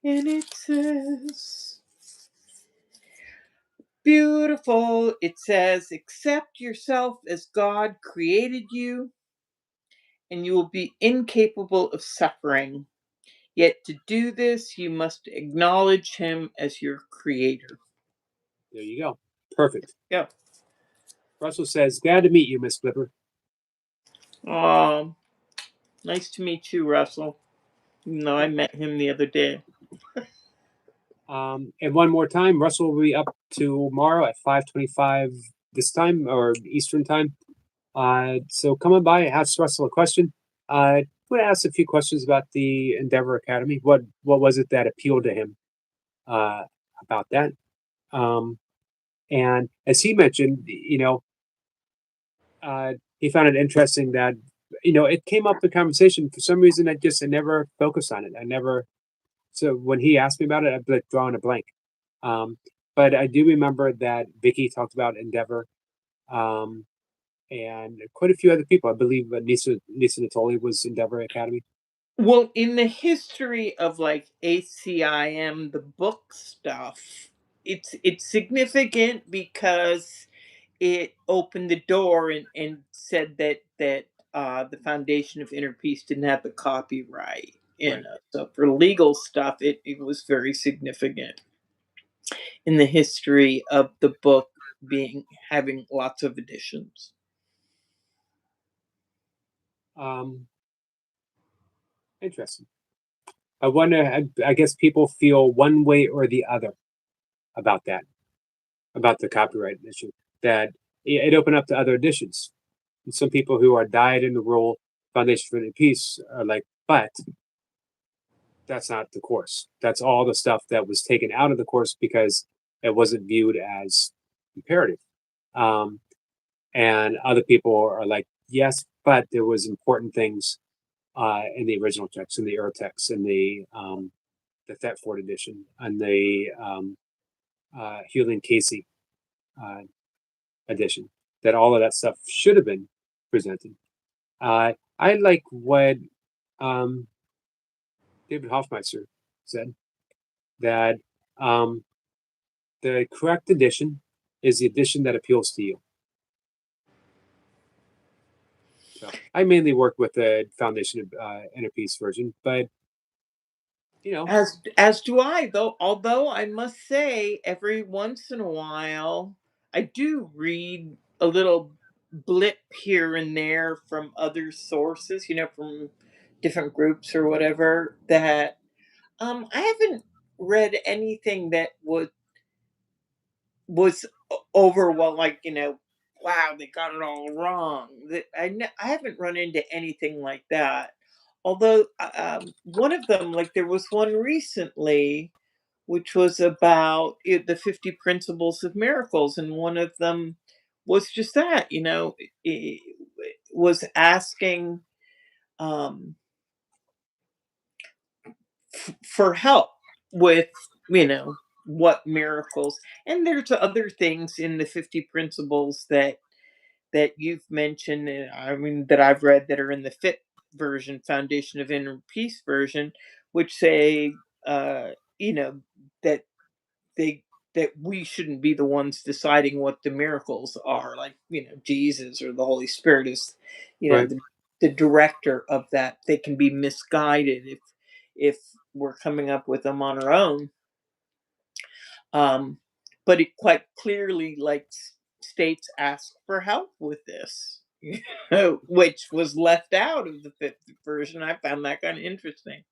And it says, beautiful. It says, accept yourself as God created you, and you will be incapable of suffering. Yet to do this, you must acknowledge Him as your creator. There you go. Perfect. Yeah. Russell says, glad to meet you, Miss Flipper. Oh, nice to meet you, Russell. Even though I met him the other day. And one more time, Russell will be up tomorrow at 5:25 this time or Eastern time. So come on by, ask Russell a question. I'm going to ask a few questions about the Endeavor Academy. What was it that appealed to him about that? And as he mentioned, he found it interesting that it came up in conversation for some reason. I never focused on it. I never. So when he asked me about it, I'd like drawing a blank. Um, but I do remember that Vicky talked about Endeavor, and quite a few other people. I believe Nisa Natoli was Endeavor Academy. Well, in the history of like ACIM, the book stuff, it's significant because it opened the door and said that the Foundation of Inner Peace didn't have the copyright. You Right. know, so for legal stuff, it was very significant in the history of the book being having lots of editions. Um, Interesting. I wonder. I guess people feel one way or the other about that, about the copyright issue. That it opened up to other editions. And some people who are dyed in the rule Foundation for the Peace are like, but that's not the course. That's all the stuff that was taken out of the course because it wasn't viewed as imperative. Um, and other people are like, yes, but there was important things in the original text, in the Urtext, in the Thetford edition, and the Hewlin Casey uh, edition. That all of that stuff should have been presented. I like what um, David Hoffmeister said that um, the correct edition is the edition that appeals to you. So I mainly work with the Foundation Inner Peace version, but you know, As do I, though. Although I must say, every once in a while, I do read a little blip here and there from other sources. You know, from different groups or whatever. That I haven't read anything that was overwhelmed, like, you know, wow, they got it all wrong. That I haven't run into anything like that. Although one of them, like there was one recently, which was about the 50 principles of miracles, and one of them was just that, you know, was asking um, for help with, you know, what miracles. And there's other things in the 50 principles that you've mentioned, and I mean that I've read, that are in the fit version, Foundation of Inner Peace version, which say you know, that they that we shouldn't be the ones deciding what the miracles are, like, you know, Jesus or the Holy Spirit is, you know, right? the director of that. They can be misguided if we're coming up with them on our own. um but it quite clearly, like, states ask for help with this, which was left out of the fifth version. I found that kind of interesting.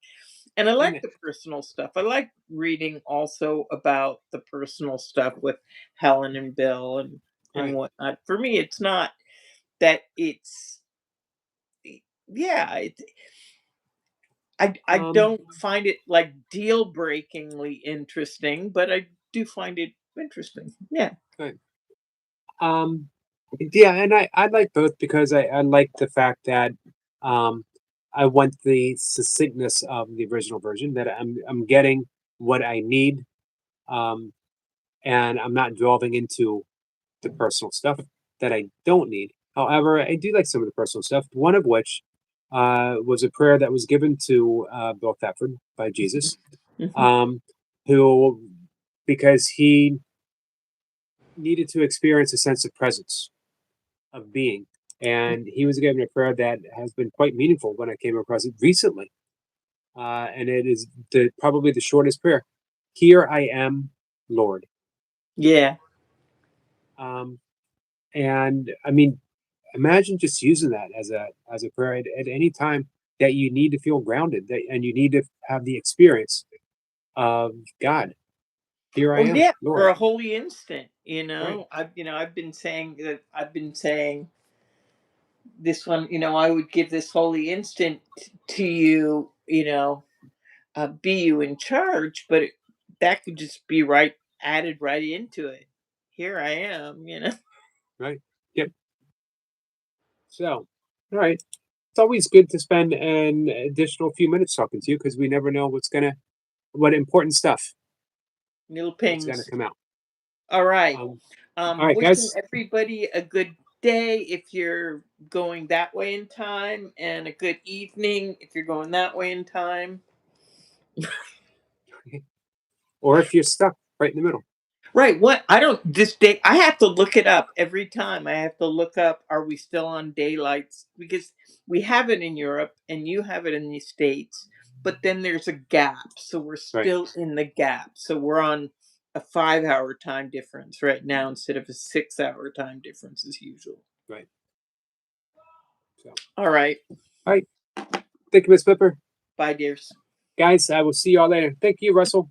And I like And the personal stuff. I like reading also about the personal stuff with Helen and Bill and right, whatnot. For me, it's not that it's, yeah, I um, don't find it like deal breakingly interesting, but I do find it interesting. Yeah. right. Um, yeah, and I like both because I like the fact that um, I want the succinctness of the original version. That I'm getting what I need, um, and I'm not delving into the personal stuff that I don't need. However, I do like some of the personal stuff. One of which was a prayer that was given to Bill Thetford by Jesus, Mhm. um, who because he needed to experience a sense of presence of being. And he was given a prayer that has been quite meaningful when I came across it recently. And it is probably the shortest prayer. Here I am, Lord. Yeah. Um, and I mean, imagine just using that as a prayer at any time that you need to feel grounded, and you need to have the experience of God. Here I Well, am, yeah, or Lord. a holy instant, you Right, know. I've been saying that, I've been saying this one, you know, I would give this holy instant to you, you know, be you in charge, but that could just be right added right into it. Here I am, you know. right. Yep. So, all right. It's always good to spend an additional few minutes talking to you because we never know what important stuff Little that's gonna pings. come out. All right. All right, Wishing guys. everybody a good day if you're going that way in time, and a good evening if you're going that way in time. Or if you're stuck right in the middle. Right. What, I don't, this day I have to look it up every time. I have to look up, are we still on daylights? Because we have it in Europe and you have it in the States. but then there's a gap. So we're still in the gap. So we're on a 5-hour time difference right now instead of a 6-hour time difference as usual. Right. So. All right. All right. Thank you, Ms. Blipper. Bye, dears. Guys, I will see y'all later. Thank you, Russell.